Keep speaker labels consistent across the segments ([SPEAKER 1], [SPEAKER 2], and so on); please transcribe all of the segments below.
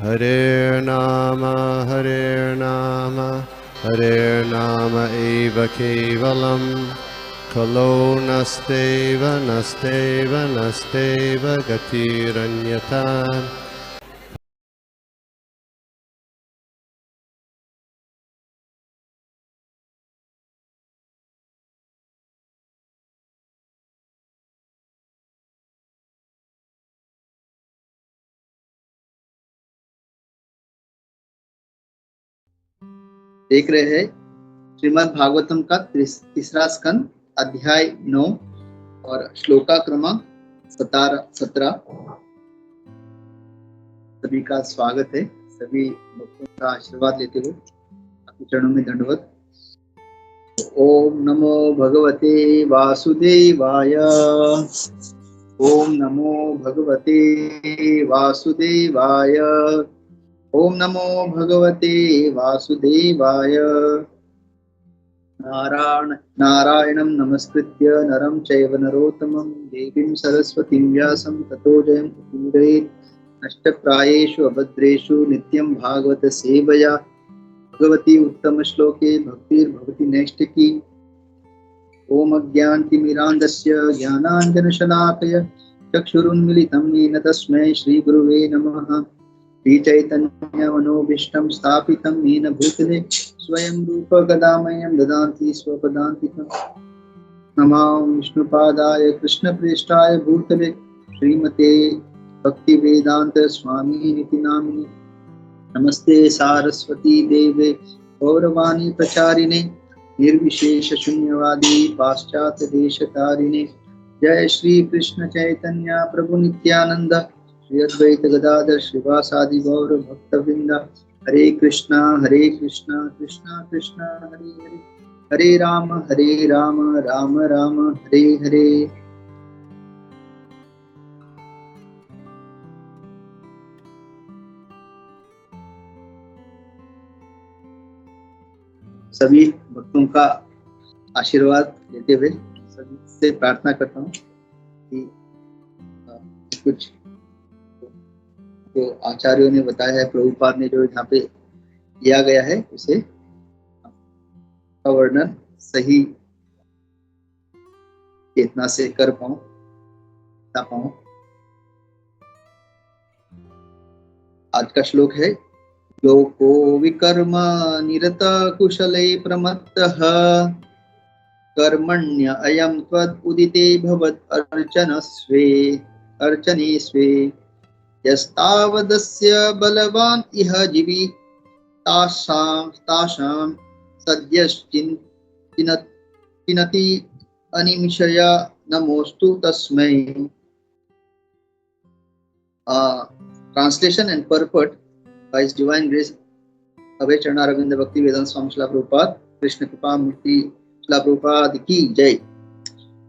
[SPEAKER 1] Hare Nama, Hare Nama eva kevalam, Kalo nasteva, nasteva, nasteva gatiranyata.
[SPEAKER 2] देख रहे हैं श्रीमद् भागवतम का तीसरा स्कंद अध्याय 9 और श्लोका क्रमांक 17। सभी का स्वागत है। सभी भक्तों का आशीर्वाद लेते हुए आपके चरणों में दंडवत। ओम नमो भगवते वासुदेवाय। ओम नमो भगवते वासुदेवाय। ओम नमो भगवते वासुदेवाय। नारायणं नमस्कृत्य नरं चैव नरोत्तमं देवीं सरस्वतीं व्यासं ततो जयमुदीरयेत्। नष्टप्रायेषु अभद्रेषु नित्यं भागवत सेवया भगवती उत्तम श्लोके भक्तिर्भवति नैष्ठिकी। ओम अज्ञानतिमिरान्धस्य ज्ञानाञ्जनशलाकया चक्षुरुन्मीलितं येन तस्मै श्रीगुरुवे नमः। श्रीचैतन्यमनोभीष्टं स्थापितं येन भूतले स्वयं रूप गदामह्यं ददाति स्वपदान्तिकं। नमो विष्णुपादाय कृष्णप्रेष्ठाय भूतले श्रीमते भक्तिवेदांत स्वामिनिति नामिने। नमस्ते सारस्वती देवे गौरवाणी प्रचारिणे निर्विशेष शून्यवादी पाश्चात्य देशतारिणे। जय श्री कृष्ण चैतन्य प्रभु नित्यानंद श्री अद्वैत गदाधर श्रीवासादि गौर भक्तवृंद। हरे कृष्णा कृष्णा कृष्णा हरे हरे, हरे राम राम राम हरे हरे। सभी भक्तों का आशीर्वाद लेते हुए सभी से प्रार्थना करता हूँ कि कुछ जो आचार्यों ने बताया है, प्रभुपाद ने जो यहाँ पे किया गया है, उसे का वर्णन सही चेतना से कर पाऊँ। आज का श्लोक है, लोको विकर्म निरत कुशले प्रमत्तः कर्मण्य अयं त्वद् उदिते भवत् अर्चने स्वे यस्तावदस्य बलवान् इह जीवी तासां सद्यश्चिनति अनिमिषया नमोस्तु तस्मै। Translation and purport by His Divine Grace Abhay Charanaravindra Bhakti Vedanta Swami Srila Prabhupada Krishna Kripa Murti Srila Prabhupada Ki Jai.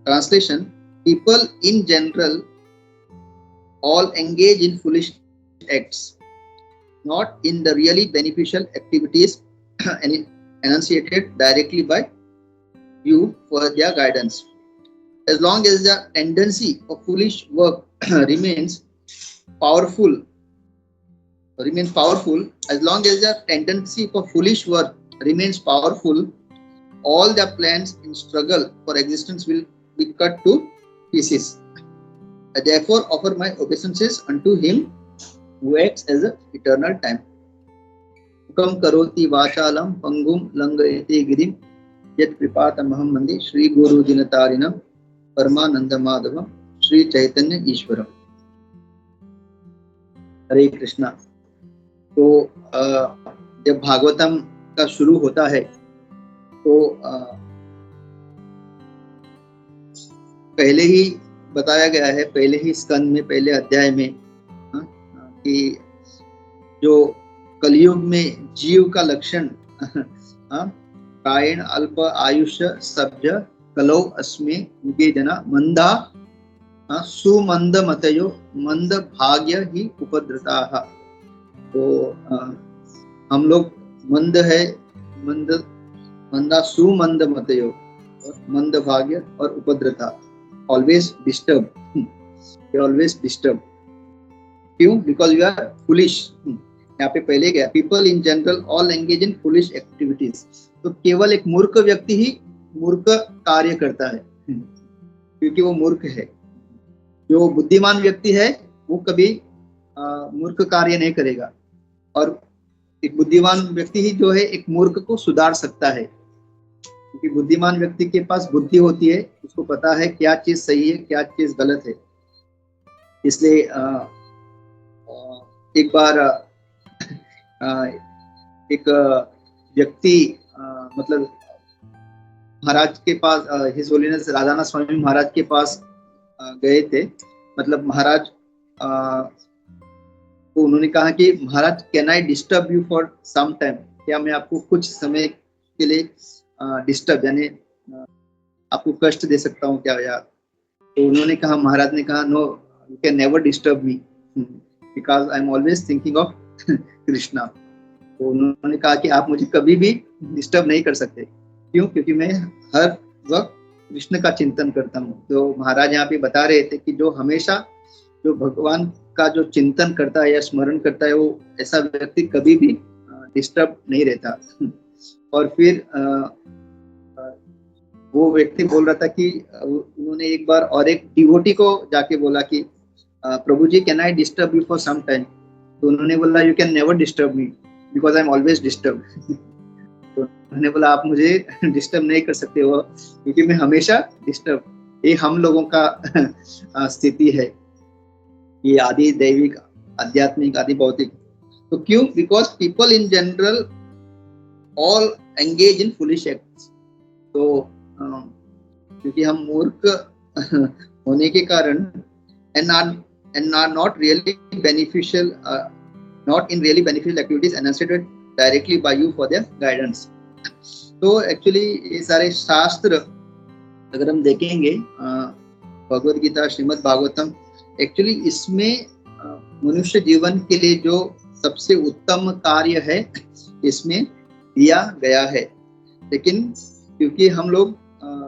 [SPEAKER 2] Translation: people in general all engage in foolish acts, not in the really beneficial activities enunciated directly by you for their guidance. As long as the tendency of foolish work remains powerful, as long as the tendency for foolish work remains powerful, all the plans in struggle for existence will be cut to pieces. I therefore offer my obeisances unto him who acts as an eternal time. Ukam karoti vachalam pangum langayate girim yat kripatamaham mande Shri Guru Dinatarinam Paramananda Madhavam Shri Chaitanya Ishwaram. हरे कृष्णा। तो जब भागवतम का शुरू होता है तो पहले ही बताया गया है, पहले ही स्कंद में, पहले अध्याय में कि जो कलयुग में जीव का लक्षण प्रायण अल्प आयुष्य सभ्य कलौ अस्मे युगे जना मंदा सुमंद मतयो मंद भाग्य ही उपद्रताः। तो हम लोग मंद है, मंदा सुमंद मतयो, मंद भाग्य और उपद्रता, ऑलवेज डिस्टर्ब, ऑलवेज डिस्टर्ब। क्यों? बिकॉज यू आर फुलिश, यहाँ पे पहले गया, people in general all engage in foolish activities. तो केवल एक मूर्ख व्यक्ति ही मूर्ख कार्य करता है, क्योंकि वो मूर्ख है। जो बुद्धिमान व्यक्ति है वो कभी मूर्ख कार्य नहीं करेगा, और एक बुद्धिमान व्यक्ति ही जो है एक मूर्ख को सुधार सकता है, क्योंकि बुद्धिमान व्यक्ति के पास बुद्धि होती है, उसको पता है क्या चीज सही है क्या चीज गलत है। इसलिए एक बार एक व्यक्ति मतलब महाराज के पास, हिज होलीनेस राधानाथ स्वामी महाराज के पास गए थे। मतलब महाराज को उन्होंने कहा कि महाराज can I disturb you for some time, क्या मैं आपको कुछ समय के लिए डिस्टर्ब यानी आपको कष्ट दे सकता हूँ क्या यार? तो उन्होंने कहा, महाराज ने कहा, no you can never disturb me because I am always thinking of Krishna. तो उन्होंने कहा कि आप मुझे कभी भी डिस्टर्ब नहीं कर सकते। क्यों? क्योंकि मैं हर वक्त कृष्ण का चिंतन करता हूँ। तो महाराज यहाँ पे बता रहे थे कि जो हमेशा जो भगवान का जो चिंतन करता है या स्मरण करता है, वो ऐसा व्यक्ति कभी भी डिस्टर्ब नहीं रहता। और फिर वो व्यक्ति बोल रहा था कि उन्होंने एक बार और एक डिवोटी को जाके बोला कि प्रभु जी can I disturb you for some time? तो उन्होंने बोला you can never disturb me because I am always disturb. तो उन्होंने बोला आप मुझे डिस्टर्ब नहीं कर सकते हो क्योंकि मैं हमेशा डिस्टर्ब। ये हम लोगों का स्थिति है, ये आदि दैविक, आध्यात्मिक, आदि भौतिक। तो क्यों? Because people in general all engage in foolish acts. तो क्योंकि हम मूर्ख होने के कारण and are not really beneficial, not in really beneficial activities initiated directly by you for their guidance. तो एक्चुअली ये सारे शास्त्र अगर हम देखेंगे, भगवद गीता, श्रीमद् भागवतम, एक्चुअली इसमें मनुष्य जीवन के लिए जो सबसे उत्तम कार्य है इसमें दिया गया है। लेकिन क्योंकि हम लोग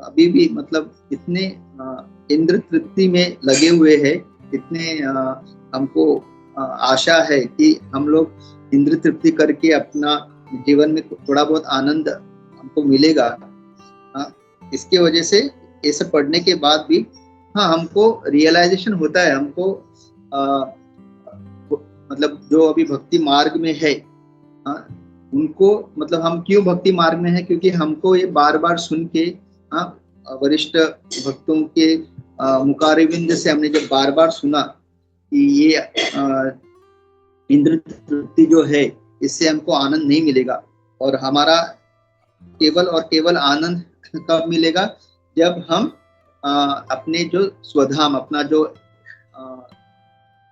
[SPEAKER 2] अभी भी मतलब इतने इंद्र तृप्ति में लगे हुए हैं, इतने हमको आशा है कि हम लोग इंद्र तृप्ति करके अपना जीवन में थोड़ा बहुत आनंद हमको मिलेगा। इसके वजह से ये सब पढ़ने के बाद भी हमको रियलाइजेशन होता है, हमको मतलब जो अभी भक्ति मार्ग में है उनको, मतलब हम क्यों भक्ति मार्ग में है, क्योंकि हमको ये बार बार सुन के वरिष्ठ भक्तों के मुखारविंद से हमने जब बार बार सुना कि ये इंद्र तृप्ति जो है इससे हमको आनंद नहीं मिलेगा, और हमारा केवल और केवल आनंद कब मिलेगा? जब हम अपने जो स्वधाम, अपना जो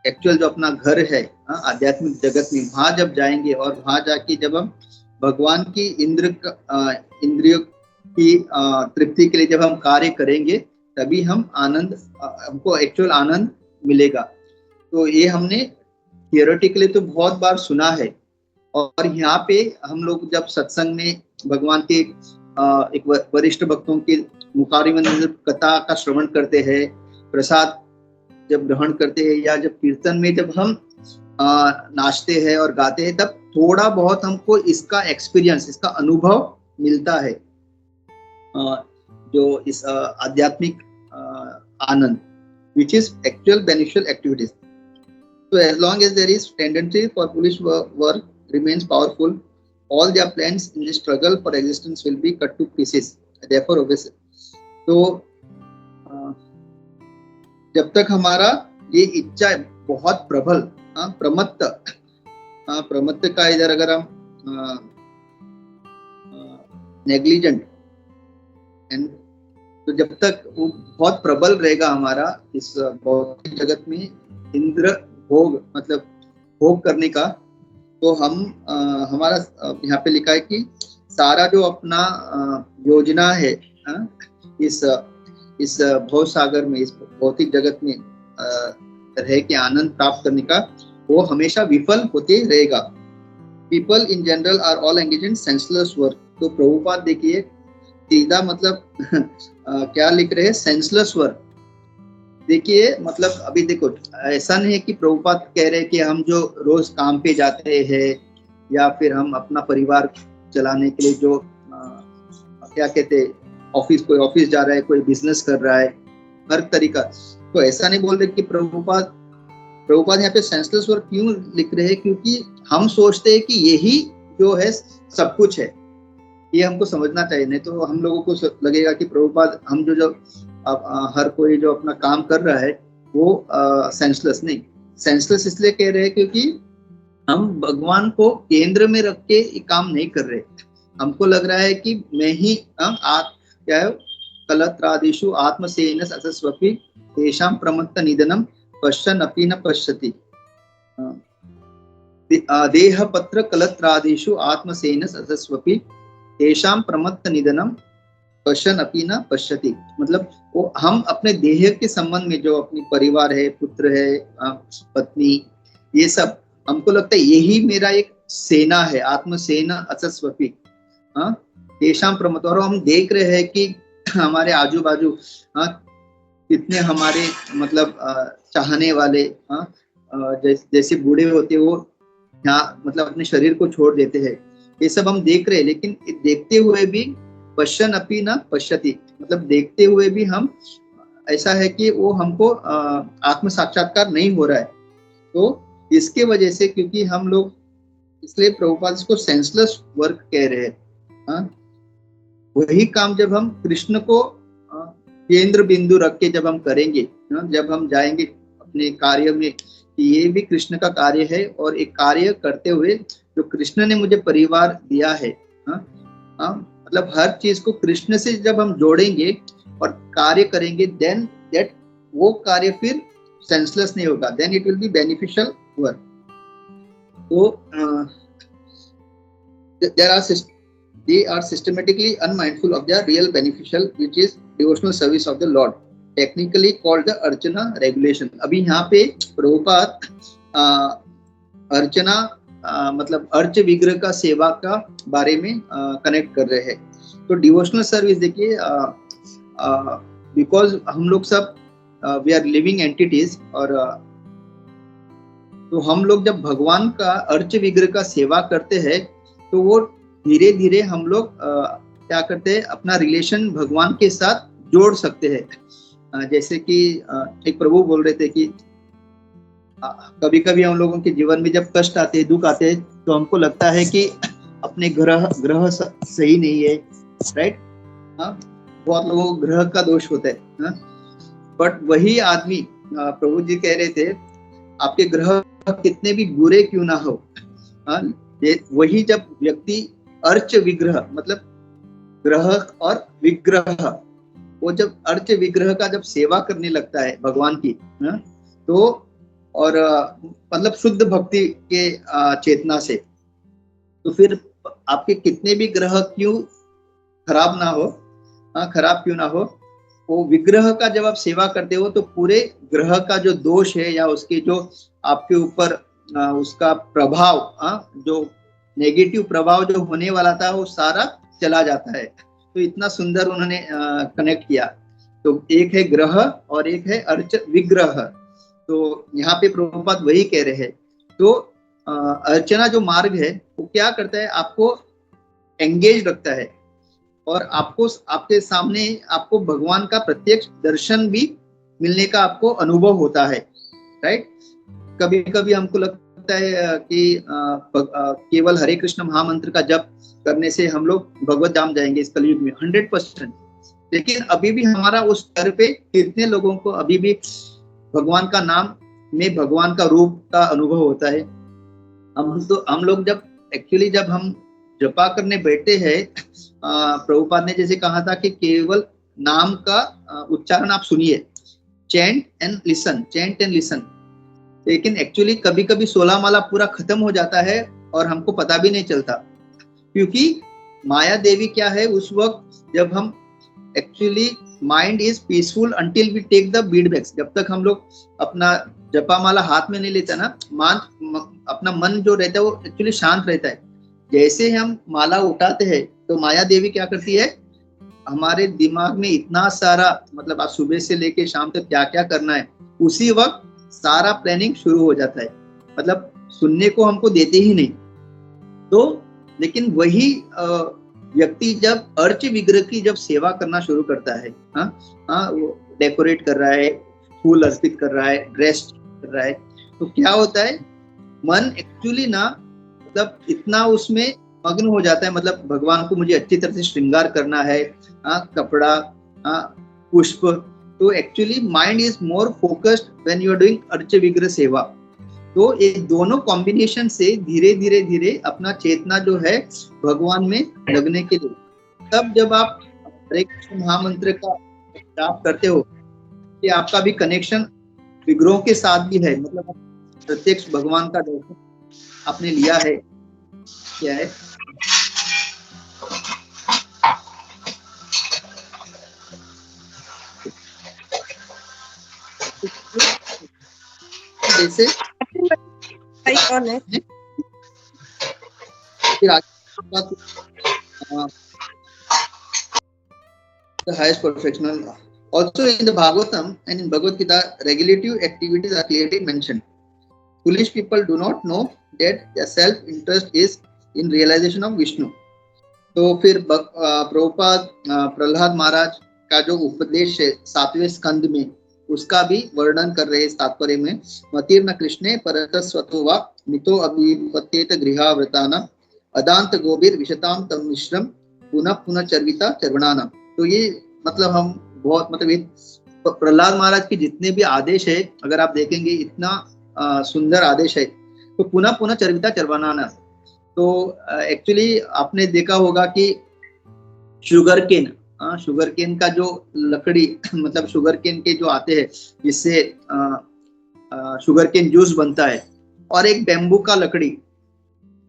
[SPEAKER 2] एक्चुअल जो अपना घर है आध्यात्मिक जगत में, वहां जब जाएंगे और वहां जाके जब हम भगवान की इंद्रियों की तृप्ति के लिए जब हम कार्य करेंगे, तभी हम आनंद, हमको एक्चुअल आनंद मिलेगा। तो ये हमने थियोरेटिकली तो बहुत बार सुना है, और यहाँ पे हम लोग जब सत्संग में भगवान के एक वरिष्ठ भक्तों के मुखारविंद कथा का श्रवण करते हैं, प्रसाद जब ग्रहण करते हैं, या जब कीर्तन में जब हम नाचते हैं और गाते हैं, तब थोड़ा बहुत हमको इसका एक्सपीरियंस, इसका अनुभव मिलता है, जो इस आध्यात्मिक आनंद, which is actual beneficial activities. So as long as there is tendency for foolish work remains powerful, all their plans in the struggle for existence will be cut to pieces. Therefore, obviously, तो जब तक हमारा ये इच्छा बहुत प्रबल, प्रमत्त का इधर अगर हम नेग्लिजेंट, तो जब तक वो बहुत प्रबल रहेगा हमारा इस भौतिक जगत में इंद्र भोग, मतलब भोग करने का, तो हम हमारा यहाँ पे लिखा है कि सारा जो अपना योजना है इस भव सागर में, इस भौतिक जगत में रह के आनंद प्राप्त करने का, वो हमेशा विफल होते रहेगा। People in general are all engage in senseless work. तो प्रभुपाद देखिए सीधा मतलब क्या लिख रहे हैं, सेंसलेस वर्क, देखिए मतलब अभी देखो, ऐसा नहीं है कि प्रभुपाद कह रहे हैं कि हम जो रोज काम पे जाते हैं या फिर हम अपना परिवार चलाने के लिए जो क्या कहते हैं, कोई ऑफिस जा रहा है, कोई बिजनेस कर रहा है, हर तरीका, तो ऐसा नहीं बोल रहे कि प्रभुपाद यहाँ पे सेंसलेस वर्क क्यों लिख रहे हैं, क्योंकि हम सोचते हैं कि यही जो है सब कुछ है। ये हमको समझना चाहिए, नहीं तो हम लोगों को लगेगा कि प्रभुपाद हम जो हर कोई जो अपना काम कर रहा है वो सेंसलेस नहीं। सेंसलेस इसलिए कह रहे हैं क्योंकि हम भगवान को केंद्र में रख के ये काम नहीं कर रहे। हमको लग रहा है कि मैं ही क्या है, कलत्रादिषु आत्मसेन सतस्वपि तेषां प्रमत्त निधनम पश्यन् अपि न पश्यति। देहपत्र कलत्रादिषु आत्मसेन सतस्वपि तेषां प्रमत्त निधनम पश्यन् अपि न पश्यति। मतलब वो हम अपने देह के संबंध में जो अपनी परिवार है, पुत्र है, पत्नी, ये सब हमको लगता है यही मेरा एक सेना है, आत्मसेना असस्वपि तेषां प्रमत्त। और हम देख रहे हैं कि हमारे आजू बाजू कितने हमारे मतलब चाहने वाले जैसे बूढ़े होते वो यहाँ मतलब अपने शरीर को छोड़ देते हैं, ये सब हम देख रहे हैं। लेकिन देखते हुए भी पश्यन् अपि न पश्यति, मतलब देखते हुए भी हम ऐसा है कि वो हमको आत्म साक्षात्कार नहीं हो रहा है। तो इसके वजह से, क्योंकि हम लोग, इसलिए प्रभुपाद इसको सेंसलेस वर्क कह रहे हैं। वही काम जब हम कृष्ण को केंद्र बिंदु रख के जब हम करेंगे, जब हम जाएंगे अपने कार्य में कि ये भी कृष्ण का कार्य है, और एक कार्य करते हुए जो कृष्ण ने मुझे परिवार दिया है, मतलब हर चीज को कृष्ण से जब हम जोड़ेंगे और कार्य करेंगे, देन दैट वो कार्य फिर सेंसलेस नहीं होगा, then it will be beneficial work. तो they are systematically unmindful of their real beneficial, which is devotional service of the Lord, technically called the Archana regulation। अभी यहाँ पे प्रभुपाद अर्चना मतलब अर्च विग्रह का सेवा का बारे में कनेक्ट कर रहे हैं। तो डिवोशनल सर्विस देखिए, बिकॉज हम लोग सब वी आर लिविंग एंटिटीज, और तो हम लोग जब भगवान का अर्च विग्रह का सेवा करते हैं तो वो धीरे धीरे हम लोग क्या करते हैं, अपना रिलेशन भगवान के साथ जोड़ सकते हैं। जैसे कि एक प्रभु बोल रहे थे कि कभी कभी हम लोगों के जीवन में जब कष्ट आते हैं, दुख आते हैं, तो हमको लगता है कि अपने ग्रह सही नहीं है, राइट। बहुत लोगों को ग्रह का दोष होता है, बट वही आदमी प्रभु जी कह रहे थे, आपके ग्रह कितने भी बुरे क्यों ना हो, वही जब व्यक्ति अर्च विग्रह मतलब ग्रह और विग्रह, वो जब अर्च विग्रह का जब सेवा करने लगता है भगवान की, तो और मतलब शुद्ध भक्ति के चेतना से, तो फिर आपके कितने भी ग्रह क्यों खराब ना हो, खराब क्यों ना हो, वो विग्रह का जब आप सेवा करते हो तो पूरे ग्रह का जो दोष है या उसके जो आपके ऊपर उसका प्रभाव, जो नेगेटिव प्रभाव जो होने वाला था, वो सारा चला जाता है। तो इतना सुंदर उन्होंने कनेक्ट किया। तो एक है ग्रह और एक है अर्च विग्रह। तो यहाँ पे प्रभुपाद वही कह रहे हैं। तो अर्चना जो मार्ग है वो क्या करता है, आपको एंगेज रखता है और आपको आपके सामने आपको भगवान का प्रत्यक्ष दर्शन भी मिलने का आपको अनुभव होता है, राइट। कभी कभी हमको लगता है कि केवल हरे कृष्ण महामंत्र का जप करने से हम लोग भगवत धाम जाएंगे इस कलयुग में 100%, लेकिन अभी भी हमारा उस स्तर पे कितने लोगों को अभी भी भगवान का नाम में भगवान का रूप का अनुभव होता है। हम लोग जब हम जपा करने बैठे हैं, प्रभुपाद ने जैसे कहा था कि केवल नाम का उच्चारण आप सुनिए, चैंट एंड लिसन, लेकिन एक्चुअली कभी कभी 16 माला पूरा खत्म हो जाता है और हमको पता भी नहीं चलता, क्योंकि माया देवी क्या है, उस वक्त जब हम actually mind is peaceful until we take the bead bags, जब तक हम लोग अपना जपा माला हाथ में नहीं लेता ना, अपना मन जो रहता है वो एक्चुअली शांत रहता है। जैसे हम माला उठाते हैं तो माया देवी क्या करती है, हमारे दिमाग में इतना सारा, मतलब आज सुबह से लेके शाम तक क्या क्या करना है, उसी वक्त सारा प्लानिंग शुरू हो जाता है, मतलब सुनने को हमको देते ही नहीं। तो लेकिन वही व्यक्ति जब अर्च विग्रह की जब सेवा करना शुरू करता है, वो डेकोरेट कर रहा है, फूल अर्पित कर रहा है, ड्रेस कर रहा है, तो क्या होता है, मन एक्चुअली ना मतलब इतना उसमें मग्न हो जाता है, मतलब भगवान को मुझे अच्छी तरह से श्रृंगार करना है, कपड़ा, पुष्प, तो actually mind is more focused when you are doing अर्च विग्रह सेवा। तो ये दोनों कॉम्बिनेशन से धीरे धीरे धीरे अपना चेतना जो है भगवान में लगने के लिए, तब जब आप हरे कृष्ण महामंत्र का जाप करते हो कि आपका भी कनेक्शन विग्रहों के साथ भी है, मतलब प्रत्यक्ष भगवान का दर्शन आपने लिया है, क्या है। जैसे
[SPEAKER 3] कौन है?
[SPEAKER 2] फिर आगे the highest perfectional. Also in the Bhagavatam and in Bhagavad Gita, regulative activities are clearly mentioned. Foolish people do not know that their self-interest is in realization of Vishnu. तो फिर प्रभुपाद प्रहलाद महाराज का जो उपदेश है 7वें स्कंद में, उसका भी वर्णन कर रहे हैं तात्पर्य में। मतिर्न कृष्णे परतः स्वतो वा मितो अभिपत्येत गृहावृताना अदांत गोबिर विशताम तम मिश्रम पुनः पुनः चर्विता चर्वणाना। तो ये मतलब हम बहुत, मतलब प्रहलाद महाराज के जितने भी आदेश है, अगर आप देखेंगे इतना सुंदर आदेश है, तो पुनः पुनः चर्विता चर्वणाना। तो एक्चुअली आपने देखा होगा कि शुगर केन का जो लकड़ी, मतलब शुगर केन के जो आते हैं जिससे शुगर केन जूस बनता है, और एक बेम्बू का लकड़ी,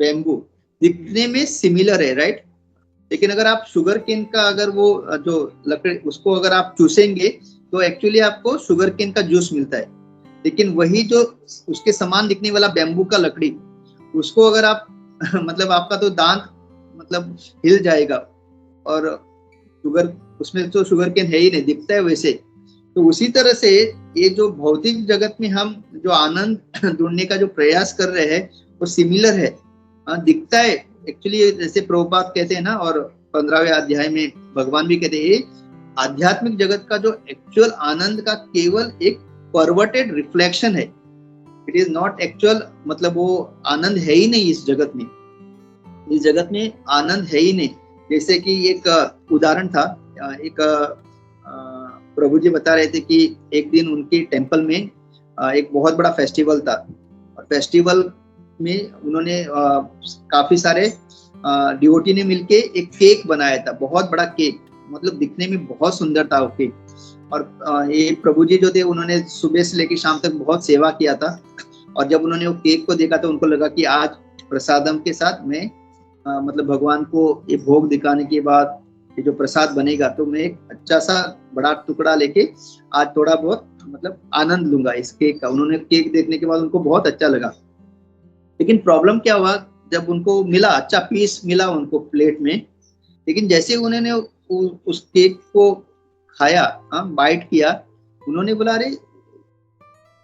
[SPEAKER 2] बेम्बू दिखने में सिमिलर है, राइट, लेकिन अगर आप शुगर केन का अगर वो जो लकड़ी उसको अगर आप चूसेंगे तो एक्चुअली आपको शुगर केन का जूस मिलता है। लेकिन वही जो उसके समान दिखने वाला बेम्बू का लकड़ी, उसको अगर आप मतलब आपका तो दांत मतलब हिल जाएगा, और शुगर उसमें तो शुगर केन है ही नहीं, दिखता है वैसे। तो उसी तरह से ये जो भौतिक जगत में हम जो आनंद ढूंढने का जो प्रयास कर रहे हैं वो सिमिलर है, दिखता है एक्चुअली। जैसे प्रभुपाद कहते हैं ना, और 15वें अध्याय में भगवान भी कहते हैं, आध्यात्मिक जगत का जो एक्चुअल आनंद का केवल एक परवर्टेड रिफ्लेक्शन है, इट इज नॉट एक्चुअल, मतलब वो आनंद है ही नहीं इस जगत में, इस जगत में आनंद है ही नहीं। जैसे कि एक उदाहरण था, एक प्रभु जी बता रहे थे कि एक दिन उनके टेम्पल में एक बहुत बड़ा फेस्टिवल था, और फेस्टिवल में उन्होंने काफी सारे डिवोटी ने मिलके एक केक बनाया था, बहुत बड़ा केक, मतलब दिखने में बहुत सुंदर था वो केक। और ये प्रभु जी जो थे उन्होंने सुबह से लेकर शाम तक बहुत सेवा किया था, और जब उन्होंने वो केक को देखा तो उनको लगा कि आज प्रसादम के साथ मैं मतलब भगवान को ये भोग दिखाने के बाद ये जो प्रसाद बनेगा, तो मैं एक अच्छा सा बड़ा टुकड़ा लेके आज थोड़ा बहुत मतलब आनंद लूंगा इस केक का। उन्होंने केक देखने के बाद उनको बहुत अच्छा लगा, लेकिन प्रॉब्लम क्या हुआ, जब उनको मिला अच्छा पीस मिला उनको प्लेट में, लेकिन जैसे उन्होंने उस केक को खाया, बाइट किया, उन्होंने बोला अरे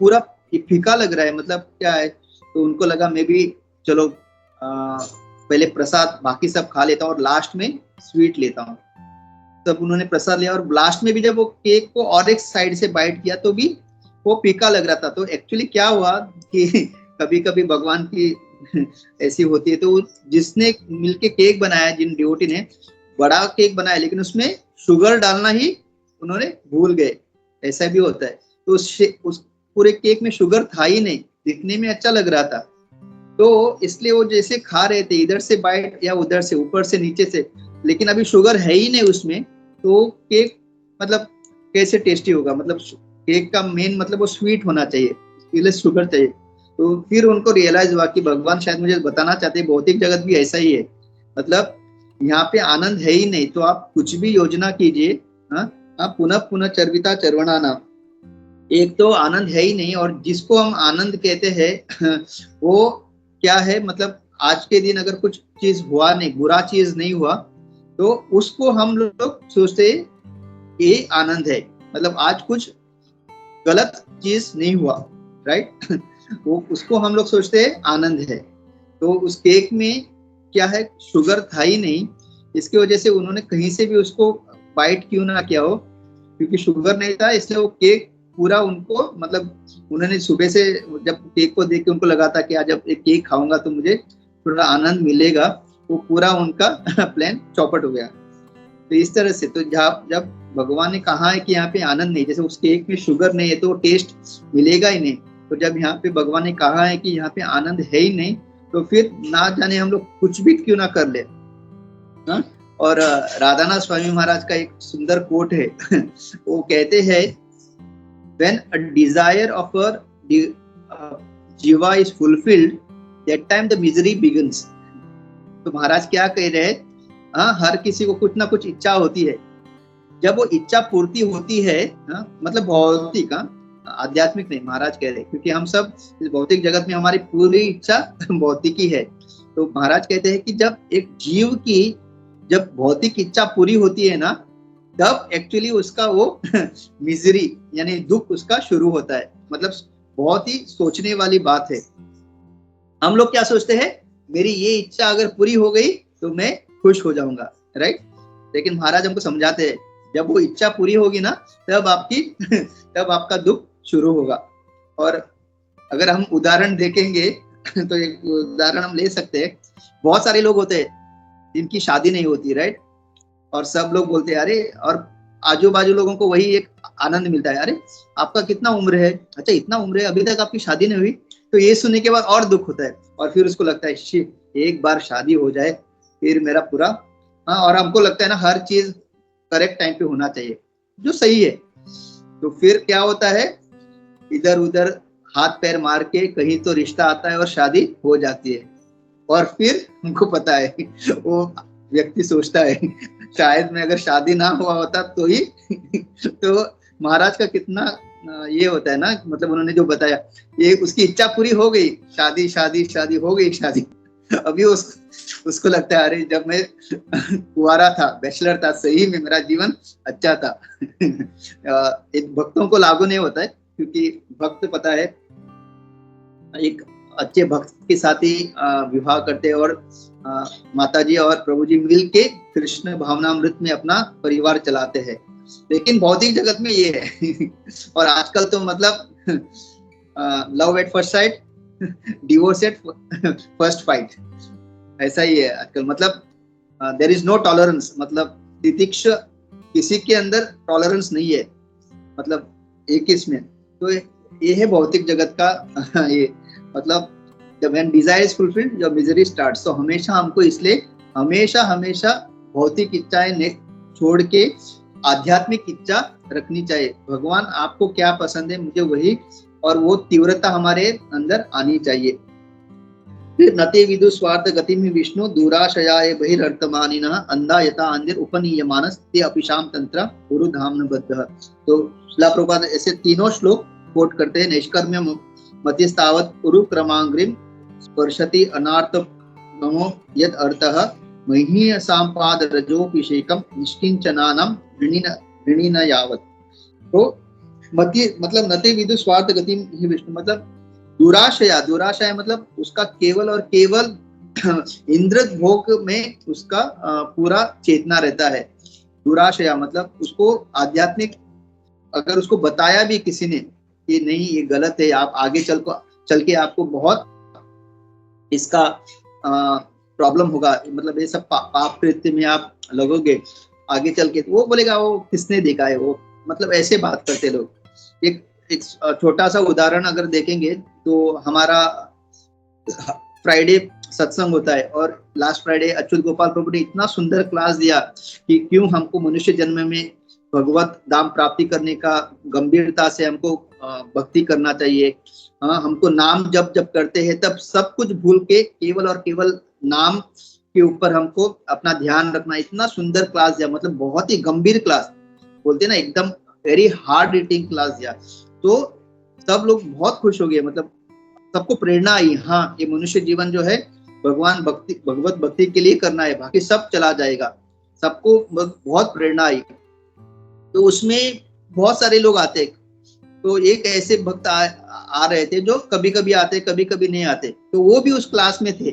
[SPEAKER 2] पूरा फीका लग रहा है, मतलब क्या है। तो उनको लगा मैं भी चलो पहले प्रसाद बाकी सब खा लेता हूँ और लास्ट में स्वीट लेता हूँ। तब उन्होंने प्रसाद लिया, और लास्ट में भी जब वो केक को और एक साइड से बाइट किया तो भी वो फीका लग रहा था। तो एक्चुअली क्या हुआ कि कभी कभी भगवान की ऐसी होती है, तो जिसने मिलके केक बनाया, जिन डिवोटी ने बड़ा केक बनाया, लेकिन उसमें शुगर डालना ही उन्होंने भूल गए, ऐसा भी होता है। तो उस पूरे केक में शुगर था ही नहीं, दिखने में अच्छा लग रहा था, तो इसलिए वो जैसे खा रहे थे इधर से बाइट या उधर से, ऊपर से नीचे से, लेकिन अभी शुगर है ही नहीं उसमें, तो केक मतलब कैसे टेस्टी होगा। मतलब केक का मेन मतलब वो स्वीट होना चाहिए, इसके लिए शुगर चाहिए। तो फिर उनको रियलाइज हुआ कि भगवान शायद मुझे बताना चाहते हैं भौतिक जगत भी ऐसा ही है, मतलब यहाँ पे आनंद है ही नहीं, तो आप कुछ भी योजना कीजिए, पुनः पुनः चर्विता चर्वणाना, एक तो आनंद है ही नहीं, और जिसको हम आनंद कहते हैं वो क्या है, मतलब आज के दिन अगर कुछ चीज हुआ नहीं, बुरा चीज नहीं हुआ, तो उसको हम लोग सोचते ये आनंद है, मतलब आज कुछ गलत चीज नहीं हुआ, राइट। वो उसको हम लोग सोचते हैं आनंद है। तो उस केक में क्या है, शुगर था ही नहीं, इसकी वजह से उन्होंने कहीं से भी उसको बाइट क्यों ना किया हो, क्योंकि शुगर नहीं था, इसलिए वो केक पूरा उनको, मतलब उन्होंने सुबह से जब केक को देख के उनको लगा था कि आज जब एक केक खाऊंगा तो मुझे थोड़ा आनंद मिलेगा, वो पूरा उनका प्लान चौपट हो गया। तो इस तरह से तो जब भगवान ने कहा है कि यहाँ पे आनंद नहीं, जैसे उस केक में शुगर नहीं है तो टेस्ट मिलेगा ही नहीं, तो जब यहाँ पे भगवान ने कहा है कि यहाँ पे आनंद है ही नहीं, तो फिर ना जाने हम लोग कुछ भी क्यों ना कर ले। हाँ? और राधानाथ स्वामी महाराज का एक सुंदर कोट है वो कहते हैं, when a desire of a jiva is fulfilled, that time the misery begins। तो महाराज क्या कह रहे हैं, हाँ, हर किसी को कुछ ना कुछ इच्छा होती है, जब वो इच्छा पूर्ति होती है, हाँ, मतलब भौतिक, आध्यात्मिक नहीं, महाराज कह रहे हैं, क्योंकि हम सब इस भौतिक जगत में हमारी पूरी इच्छा भौतिक ही है। तो महाराज कहते हैं कि जब एक जीव की जब भौतिक इच्छा पूरी होती है ना, तब एक्चुअली उसका वो मिजरी यानी दुख उसका शुरू होता है। मतलब बहुत ही सोचने वाली बात है। हम लोग क्या सोचते हैं, मेरी ये इच्छा अगर पूरी हो गई तो मैं खुश हो जाऊंगा, राइट। लेकिन महाराज हमको समझाते हैं, जब वो इच्छा पूरी होगी ना, तब आपका दुख शुरू होगा। और अगर हम उदाहरण देखेंगे तो एक उदाहरण हम ले सकते हैं, बहुत सारे लोग होते हैं जिनकी शादी नहीं होती, राइट, और सब लोग बोलते हैं अरे, और आजू बाजू लोगों को वही एक आनंद मिलता है, अरे आपका कितना उम्र है, अच्छा इतना उम्र है, अभी तक आपकी शादी नहीं हुई। तो ये सुनने के बाद और दुख होता है, और फिर उसको लगता है एक बार शादी हो जाए फिर मेरा पूरा, हाँ, और हमको लगता है ना हर चीज करेक्ट टाइम पे होना चाहिए, जो सही है। तो फिर क्या होता है, इधर उधर हाथ पैर मार के कहीं तो रिश्ता आता है और शादी हो जाती है, और फिर हमको पता है वो व्यक्ति सोचता है शायद मैं अगर शादी ना हुआ होता तो ही तो महाराज का कितना ये होता है ना, मतलब उन्होंने जो बताया, ये उसकी इच्छा पूरी हो गई, शादी शादी शादी हो गई शादी, अभी उसको लगता है अरे जब मैं कुंवारा था, बैचलर था, सही में मेरा जीवन अच्छा था। एक भक्तों को लागू नहीं होता है, क्योंकि भक्त पता है एक अच्छे भक्त के साथ ही विवाह करते हैं, और माताजी और प्रभु जी मिल के कृष्ण भावनामृत में अपना परिवार चलाते हैं। लेकिन भौतिक जगत में ये है और आजकल तो मतलब love at first sight, divorce at first fight, ऐसा ही है आजकल। मतलब देयर इज नो टॉलरेंस, मतलब तितिक्ष किसी के अंदर टॉलरेंस नहीं है, मतलब एक इसमें। तो ये है भौतिक जगत का ये, मतलब जब when desire is fulfilled, जब misery starts, तो हमेशा हमको इसलिए हमेशा भौतिक इच्छाएं छोड़ के आध्यात्मिक इच्छा रखनी चाहिए। भगवान आपको क्या पसंद है, मुझे वही, और वो तीव्रता हमारे अंदर आनी चाहिए। फिर नते विदु स्वार्थ गति में विष्णु दूराशयाय बहिर्अर्थमानिनः अंधा यथा अंधिर उपनीयमानस ते अपिशाम तंत्र गुरु धाम बद्ध। तो शिला प्रभुपाद ऐसे तीनों श्लोक कोट करते हैं। नैष्कर्म्य मतिस्तावत् उरु क्रमांग्रिम स्पर्शति अनार्थ नमो यद अर्थः मह्य सांपाद रजोपिषेकम निष्किंचनानाम ऋणीन यावत्। तो मति मतलब नते विदु स्वार्थ गति ही विष्णु, मतलब दुराशय मतलब उसका केवल और केवल इंद्रिय भोग में उसका पूरा चेतना रहता है। दुराशय मतलब उसको आध्यात्मिक अगर उसको बताया भी किसी ने कि नहीं ये गलत है, आप आगे चल के आपको बहुत इसका प्रॉब्लम होगा, मतलब ये सब पाप कृत्य में आप लगोगे आगे चल के, वो बोलेगा वो किसने देखा है, वो मतलब ऐसे बात करते लोग। एक छोटा सा उदाहरण अगर देखेंगे तो हमारा फ्राइडे सत्संग होता है, और लास्ट फ्राइडे अच्युत गोपाल प्रभु ने इतना सुंदर क्लास दिया कि क्यों हमको मनुष्य जन्म में भगवत धाम प्राप्ति करने का गंभीरता से हमको भक्ति करना चाहिए। हाँ, हमको नाम जब करते हैं तब सब कुछ भूल के केवल और केवल नाम के ऊपर हमको अपना ध्यान रखना। इतना सुंदर क्लास दिया, मतलब बहुत ही गंभीर क्लास, बोलते ना एकदम वेरी हार्ड हिटिंग क्लास दिया। तो सब लोग बहुत खुश हो गए, मतलब सबको प्रेरणा आई, हाँ ये मनुष्य जीवन जो है भगवत भक्ति के लिए करना है, बाकी सब चला जाएगा। सबको बहुत प्रेरणा आई। तो उसमें बहुत सारे लोग आते, तो एक ऐसे भक्त आ रहे थे जो कभी कभी आते कभी कभी नहीं आते, तो वो भी उस क्लास में थे।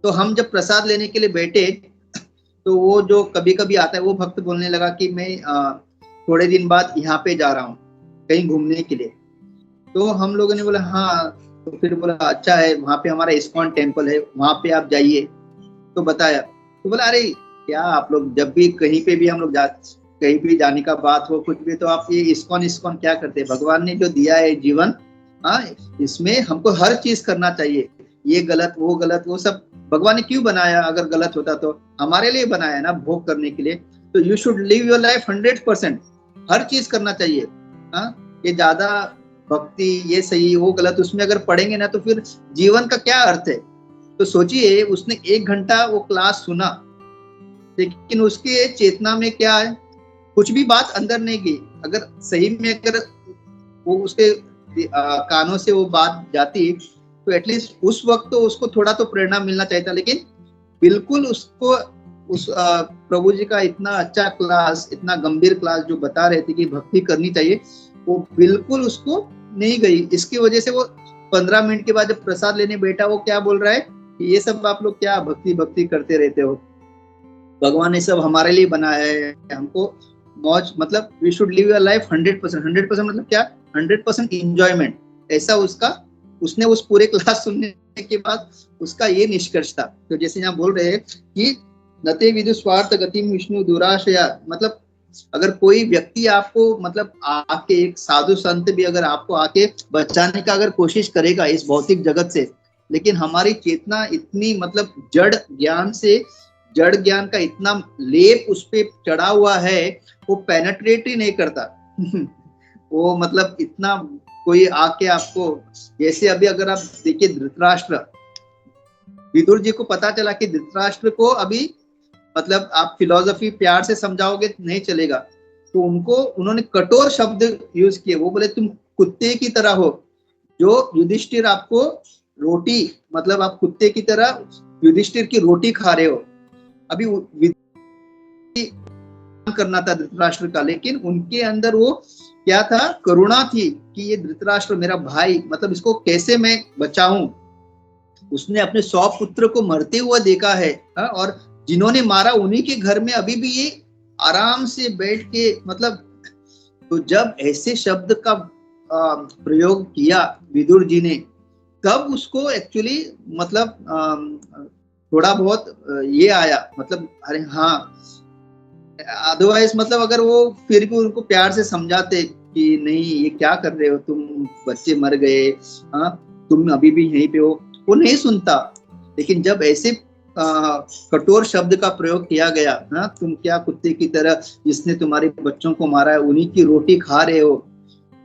[SPEAKER 2] तो हम जब प्रसाद लेने के लिए बैठे, तो वो जो कभी कभी आता है वो भक्त बोलने लगा कि मैं थोड़े दिन बाद यहाँ पे जा रहा हूँ कहीं घूमने के लिए। तो हम लोगों ने बोला हाँ, तो फिर बोला अच्छा है, वहाँ पे हमारा इस्कॉन टेम्पल है, वहाँ पे आप जाइए। तो बताया, तो बोला अरे क्या आप लोग जब भी कहीं पे भी हम लोग कहीं भी जाने का बात हो कुछ भी, तो आप ये इस्कॉन इस्कॉन क्या करते हैं? भगवान ने जो दिया है जीवन, हाँ, इसमें हमको हर चीज करना चाहिए, ये गलत वो गलत वो सब भगवान ने क्यों बनाया? अगर गलत होता तो हमारे लिए बनाया ना, भोग करने के लिए। तो you should live your life 100%, हर चीज करना चाहिए। हाँ, ये ज्यादा भक्ति ये सही वो गलत उसमें अगर पढ़ेंगे ना, तो फिर जीवन का क्या अर्थ है? तो सोचिए, उसने 1 घंटा वो क्लास सुना, लेकिन उसके चेतना में क्या है? कुछ भी बात अंदर नहीं गई। अगर सही में अगर वो उसके कानों से वो बात जाती, तो एटलीस्ट उस वक्त तो उसको थोड़ा तो प्रेरणा मिलना चाहिए था। लेकिन बिल्कुल उसको उस प्रभु जी का इतना अच्छा क्लास, इतना गंभीर क्लास जो बता रहे थे कि भक्ति करनी चाहिए, वो बिल्कुल उसको नहीं गई। इसकी वजह से वो 15 मिनट के बाद जब प्रसाद लेने बैठा, वो क्या बोल रहा है कि ये सब आप लोग क्या भक्ति भक्ति करते रहते हो, भगवान ने सब हमारे लिए बनाया है, हमको मौज, मतलब we should live your life 100%। 100% मतलब क्या? 100% इंजॉयमेंट। ऐसा उसने उस पूरे क्लास सुनने के बाद उसका ये निष्कर्ष था। तो जैसे यहाँ बोल रहे हैं कि नते विदु स्वार्थ गतिम विष्णु दुराशया, मतलब अगर कोई व्यक्ति आपको मतलब आके, एक साधु संत भी अगर आपको आके बचाने का अगर कोशिश करेगा इस भौतिक जगत से, लेकिन हमारी चेतना इतनी मतलब जड़ ज्ञान का इतना लेप उस पे चढ़ा हुआ है, वो पेनेट्रेट ही नहीं करता। वो मतलब इतना कोई आके आपको, जैसे अभी अगर आप देखिए धृतराष्ट्र, विदुर जी को पता चला कि धृतराष्ट्र को अभी मतलब आप फिलॉसफी प्यार से समझाओगे नहीं चलेगा, तो उन्होंने कठोर शब्द यूज किए। वो बोले तुम कुत्ते की तरह हो, जो युधिष्ठिर आपको रोटी, मतलब आप कुत्ते की तरह युधिष्ठिर की रोटी खा रहे हो। अभी करना था धृतराष्ट्र का, लेकिन उनके अंदर वो क्या था? करुणा थी कि ये धृतराष्ट्र मेरा भाई, मतलब इसको कैसे मैं बचाऊं। उसने अपने 100 पुत्र को मरते हुए देखा है, और जिन्होंने मारा उन्हीं के घर में अभी भी ये आराम से बैठ के, मतलब तो जब ऐसे शब्द का प्रयोग किया विदुर जी ने, तब उसको एक्चुअली मतलब थोड़ा बहुत ये आया, मतलब अरे हाँ, अदरवाइज मतलब अगर वो फिर भी उनको प्यार से समझाते कि नहीं ये क्या कर रहे हो तुम, बच्चे मर गए, हाँ तुम अभी भी यहीं पे हो, वो नहीं सुनता। लेकिन जब ऐसे कठोर शब्द का प्रयोग किया गया, हाँ तुम क्या कुत्ते की तरह, जिसने तुम्हारे बच्चों को मारा है उन्हीं की रोटी खा रहे हो,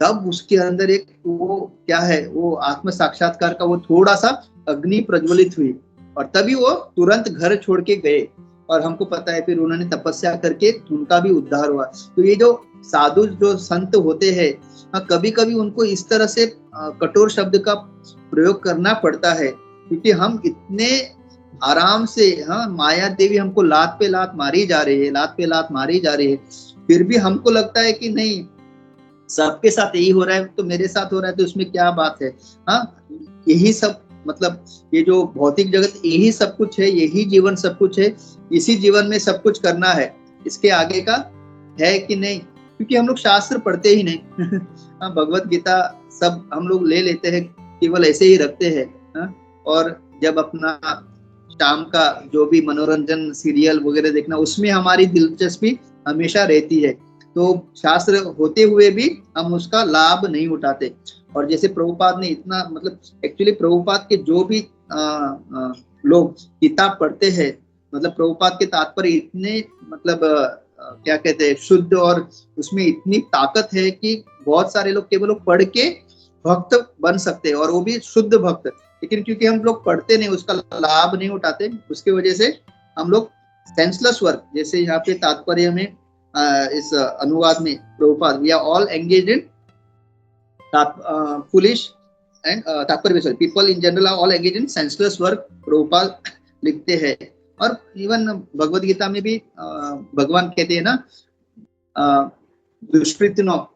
[SPEAKER 2] तब उसके अंदर एक वो क्या है, वो आत्म साक्षात्कार का वो थोड़ा सा अग्नि प्रज्वलित हुई, और तभी वो तुरंत घर छोड़ के गए। और हमको पता है फिर उन्होंने तपस्या करके उनका भी उद्धार हुआ। तो ये जो साधु जो संत होते हैं, कभी कभी उनको इस तरह से कठोर शब्द का प्रयोग करना पड़ता है, क्योंकि हम इतने आराम से, हाँ माया देवी हमको लात पे लात मारी जा रही है, लात पे लात मारी जा रही है, फिर भी हमको लगता है कि नहीं सबके साथ यही हो रहा है तो मेरे साथ हो रहा है तो उसमें क्या बात है। हाँ यही सब, मतलब ये जो भौतिक जगत यही सब कुछ है, यही जीवन सब कुछ है, इसी जीवन में सब कुछ करना है, इसके आगे का है कि नहीं? क्योंकि हम लोग शास्त्र पढ़ते ही नहीं। हाँ भगवत गीता सब हम लोग ले लेते हैं, केवल ऐसे ही रखते हैं। हाँ? और जब अपना शाम का जो भी मनोरंजन सीरियल वगैरह देखना, उसमें हमारी दिलचस्पी हमेशा रहती है, तो शास्त्र होते हुए भी हम उसका लाभ नहीं उठाते। और जैसे प्रभुपाद ने इतना, मतलब एक्चुअली प्रभुपाद के जो भी लोग किताब पढ़ते हैं, मतलब प्रभुपाद के तात्पर्य इतने मतलब क्या कहते हैं शुद्ध, और उसमें इतनी ताकत है कि बहुत सारे लोग केवल पढ़ के भक्त बन सकते हैं, और वो भी शुद्ध भक्त। लेकिन क्योंकि हम लोग पढ़ते नहीं, उसका लाभ नहीं उठाते, उसकी वजह से हम लोग सेंसलेस वर्क, जैसे यहाँ पे तात्पर्य में इस अनुवाद में Prabhupada, we are all engaged in foolish and तात्पर्य, people in general are all engaged in senseless work, Prabhupada लिखते हैं। और इवन भगवत गीता में भी भगवान कहते हैं ना, दुष्कृतिनो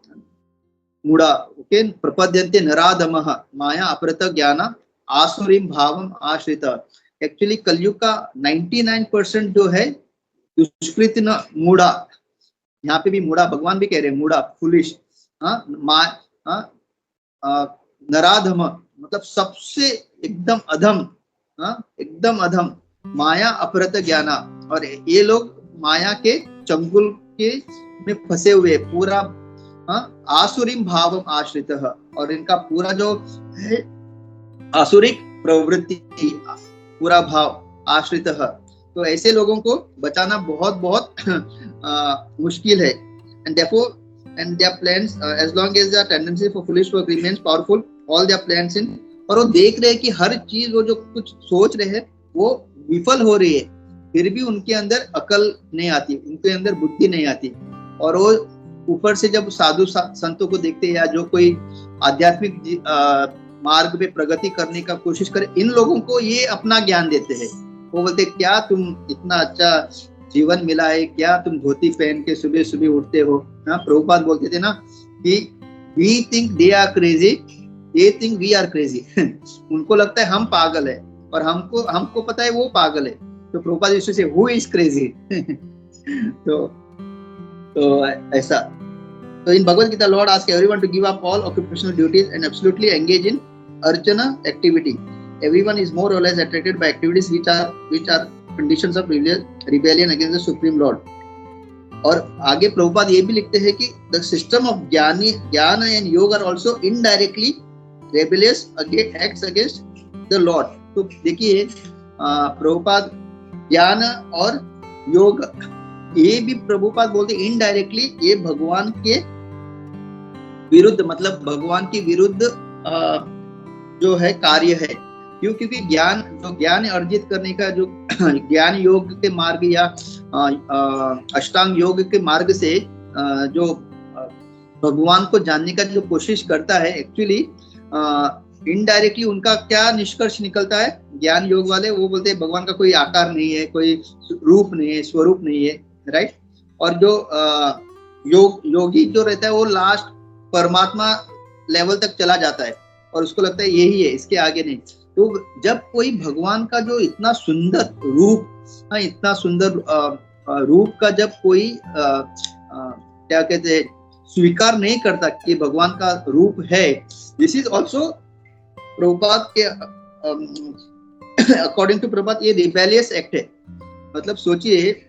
[SPEAKER 2] मूढ़ा ओके प्रपद्यन्ते नराधमः माया अपरत ज्ञान आसुरीम भावम आश्रित। एक्चुअली कलयुग का 99% जो है दुष्कृतिन मूढ़ा, यहाँ पे भी मूढ़ा भगवान भी कह रहे हैं, मूढ़ा फुलिश, नराधम मतलब सबसे एकदम अधम, एकदम अधम, माया अपरत ज्ञाना, और ये लोग माया के चंगुल के में फंसे हुए, पूरा आसुरीम भाव आश्रित, और इनका पूरा जो है आसुरिक प्रवृत्ति, पूरा भाव आश्रित। तो ऐसे लोगों को बचाना बहुत बहुत मुश्किल है। And therefore and their plans as long as their tendency for foolish work remains powerful, all their plans in, और वो देख रहे हैं कि हर चीज वो जो कुछ सोच रहे हैं वो विफल हो रही है, फिर भी उनके अंदर अकल नहीं आती, उनके अंदर बुद्धि नहीं आती, और वो ऊपर से जब साधु संतों को देखते हैं या जो कोई आध्यात्मिक मार्ग पे प्रगति करने का कोशिश करे, इन लोगों को ये अपना ज्ञान देते हैं। वो बोलते क्या तुम इतना अच्छा जीवन मिला है, क्या तुम धोती पहन के सुबह सुबह उठते हो। प्रभुपाद बोलते थे ना कि we think they are crazy, they think we are crazy उनको लगता है हम पागल है और हमको पता है वो पागल है। तो प्रभुपाद यीशु से who is crazy तो ऐसा। तो in Bhagavad Gita, Lord asks everyone to give up all occupational duties and absolutely engage in archana activity. Everyone is more or less attracted by activities which are conditions of rebellion against the Supreme Lord. और आगे प्रभुपाद ये भी लिखते हैं कि the system of ज्ञान and yoga are also indirectly rebellious acts against the Lord. तो देखिए प्रभुपाद ज्ञान और योग ये भी प्रभुपाद बोलते इनडायरेक्टली ये भगवान के विरुद्ध, मतलब भगवान के विरुद्ध जो है कार्य है। क्यों? क्योंकि ज्ञान अर्जित करने का जो ज्ञान योग के मार्ग या अष्टांग योग के मार्ग से जो भगवान को जानने का जो कोशिश करता है, एक्चुअली इनडायरेक्टली उनका क्या निष्कर्ष निकलता है? ज्ञान योग वाले वो बोलते हैं भगवान का कोई आकार नहीं है, कोई रूप नहीं है, स्वरूप नहीं है, राइट। और जो योगी जो रहता है वो लास्ट परमात्मा लेवल तक चला जाता है और उसको लगता है यही है, इसके आगे नहीं। तो जब कोई भगवान का जो इतना सुंदर रूप, इतना सुंदर रूप का जब कोई क्या कहते हैं स्वीकार नहीं करता कि भगवान का रूप है, दिस इज ऑल्सो प्रभुपाद के अकॉर्डिंग टू प्रभुपाद ये रिबेलियस एक्ट है। मतलब सोचिए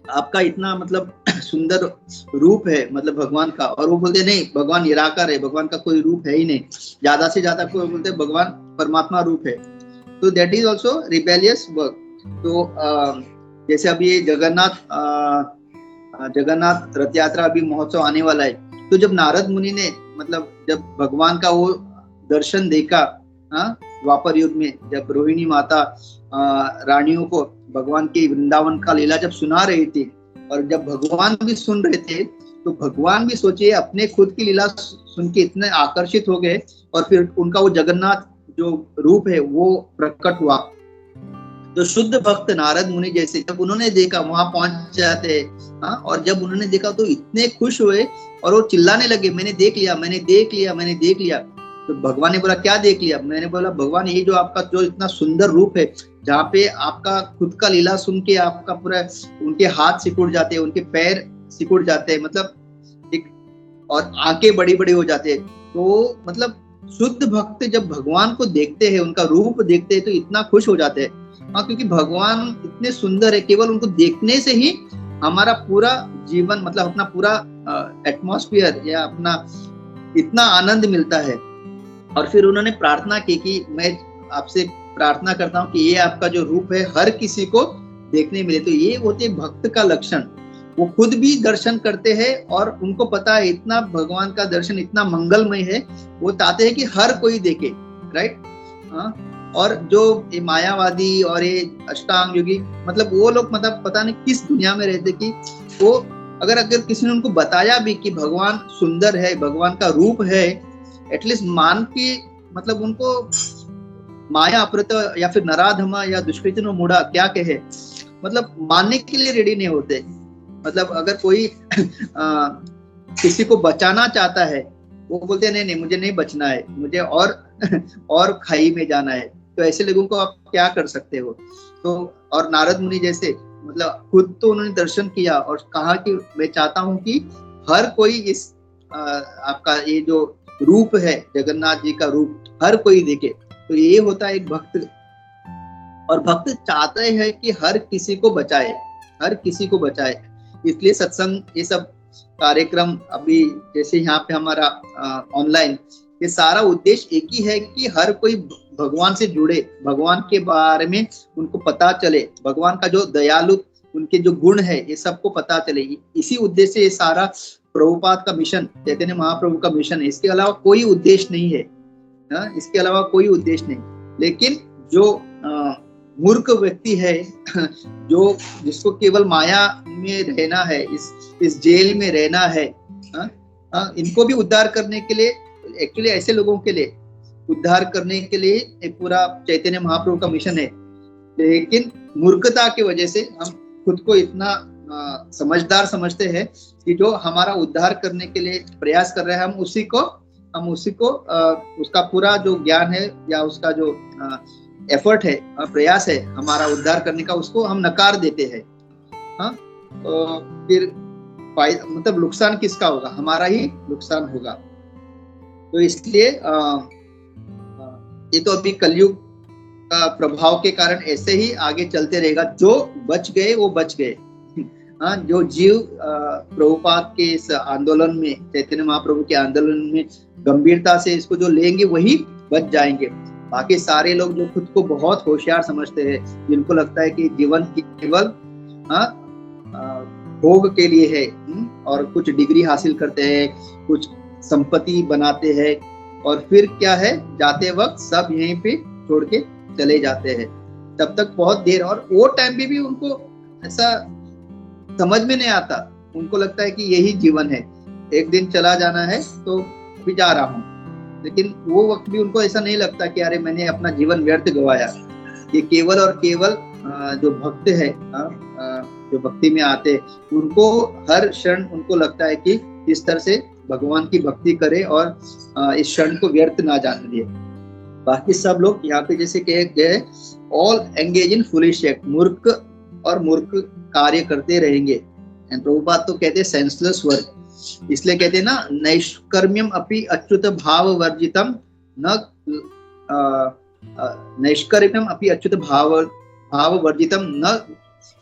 [SPEAKER 2] आपका इतना मतलब सुंदर रूप है मतलब भगवान का, और वो बोलते नहीं भगवान निराकार है, भगवान का कोई रूप है ही नहीं, ज्यादा से ज्यादा कोई बोलते भगवान परमात्मा रूप है। तो that is also rebellious work. तो जैसे अभी ये जगन्नाथ रथ यात्रा अभी महोत्सव आने वाला है, तो जब नारद मुनि ने मतलब जब भगवान का वो दर्शन देखा द्वापर युग में, जब रोहिणी माता रानियों को भगवान के वृंदावन का लीला जब सुना रही थी और जब भगवान भी सुन रहे थे, तो भगवान भी सोचिए अपने खुद की लीला सुन के इतने आकर्षित हो गए और फिर उनका वो जगन्नाथ जो रूप है वो प्रकट हुआ। तो शुद्ध भक्त नारद मुनि जैसे जब उन्होंने देखा वहां पहुंच जाते और जब उन्होंने देखा तो इतने खुश हुए और वो चिल्लाने लगे मैंने देख लिया, मैंने देख लिया, मैंने देख लिया। तो भगवान ने बोला क्या देख लिया? मैंने बोला भगवान ये जो आपका जो इतना सुंदर रूप है, जहाँ पे आपका खुद का लीला सुन के आपका पूरा उनके हाथ सिकुड़ जाते हैं, उनके पैर सिकुड़ जाते हैं, मतलब एक और आंखें बड़ी बड़ी हो जाते हैं। तो मतलब शुद्ध भक्त जब भगवान को देखते हैं, उनका रूप देखते हैं तो इतना खुश हो जाते हैं। क्योंकि भगवान इतने सुंदर है, केवल उनको देखने से ही हमारा पूरा जीवन मतलब अपना पूरा एटमॉस्फेयर या अपना इतना आनंद मिलता है। और फिर उन्होंने प्रार्थना की कि मैं आपसे प्रार्थना करता हूँ कि ये आपका जो रूप है हर किसी को देखने मिले। तो ये होते भक्त का लक्षण, वो खुद भी दर्शन करते हैं और उनको पता है इतना भगवान का दर्शन इतना मंगलमय है, वो चाहते हैं कि हर कोई देखे, राइट। और जो ये मायावादी और ये अष्टांग योगी मतलब वो लोग मतलब पता नहीं किस दुनिया में रहते कि वो अगर किसी ने उनको बताया भी कि भगवान सुंदर है, भगवान का रूप है, एटलीस्ट मान के मतलब उनको माया अपरत या फिर नराधमा या दुष्कृतिनो मूढ़ा क्या कहे, मतलब मानने के लिए रेडी नहीं होते। मतलब अगर कोई किसी को बचाना चाहता है, वो बोलते हैं नहीं नहीं मुझे नहीं बचना है, मुझे और खाई में जाना है। तो ऐसे लोगों को आप क्या कर सकते हो। तो और नारद मुनि जैसे मतलब खुद तो उन्होंने दर्शन किया और कहा कि मैं चाहता हूं कि हर कोई इस आपका ये जो रूप है जगन्नाथ जी का रूप हर कोई देखे। तो ये होता है एक भक्त, और भक्त चाहते हैं कि हर किसी को बचाए, हर किसी को बचाए। इसलिए सत्संग ये सब कार्यक्रम अभी जैसे यहाँ पे हमारा ऑनलाइन, ये सारा उद्देश्य एक ही है कि हर कोई भगवान से जुड़े, भगवान के बारे में उनको पता चले, भगवान का जो दयालु उनके जो गुण है ये सबको पता चले। इसी उद्देश्य से ये सारा प्रभुपाद का मिशन, चैतन्य महाप्रभु का मिशन है। इसके अलावा कोई उद्देश्य नहीं है, इसके अलावा कोई उद्देश्य नहीं। लेकिन जो मूर्ख व्यक्ति है जो जिसको केवल माया में रहना है, इस जेल में रहना है, इनको भी उद्धार करने के लिए, एक्चुअली ऐसे लोगों के लिए उद्धार करने के लिए एक पूरा चैतन्य महाप्रभु का मिशन है। लेकिन मूर्खता की वजह से हम खुद को इतना समझदार समझते हैं कि जो हमारा उद्धार करने के लिए प्रयास कर रहे हैं, हम उसी को उसका पूरा जो ज्ञान है या उसका जो एफर्ट है, प्रयास है हमारा उद्धार करने का, उसको हम नकार देते हैं। तो फिर मतलब नुकसान किसका होगा, हमारा ही नुकसान होगा। तो इसलिए ये तो अभी कलयुग का प्रभाव के कारण ऐसे ही आगे चलते रहेगा। जो बच गए वो बच गए। जो जीव प्रभुपाद के इस आंदोलन में, चैतन्य महाप्रभु के आंदोलन में गंभीरता से इसको जो लेंगे वही बच जाएंगे। बाकी सारे लोग जो खुद को बहुत होशियार समझते हैं, जिनको लगता है कि जीवन केवल भोग के लिए है, और कुछ डिग्री हासिल करते हैं, कुछ संपत्ति बनाते हैं, और फिर क्या है जाते वक्त सब यहीं पे छोड़ के चले जाते हैं। तब तक बहुत देर, और वो टाइम भी उनको ऐसा समझ में नहीं आता। उनको लगता है कि यही जीवन है, एक दिन चला जाना है तो भी जा रहा हूँ। लेकिन वो वक्त भी उनको ऐसा नहीं लगता कि अरे मैंने अपना जीवन व्यर्थ गवाया। ये केवल और केवल जो भक्त है, जो भक्ति में आते, उनको हर क्षण उनको लगता है कि इस तरह से भगवान की भक्ति करे और इस क्षण को व्यर्थ ना जाने दिए। बाकी सब लोग यहाँ पे जैसे कहे गए, all engage in foolish act, मूर्ख और मूर्ख कार्य करते रहेंगे। प्रभुपाद तो कहते हैं सेंसलेस वर्क, इसलिए कहते हैं ना, नैष्कर्म्यम अपि अच्युत भाव वर्जितम न, नैष्कर्म्यम अपि अच्युत भाव वर्जितम न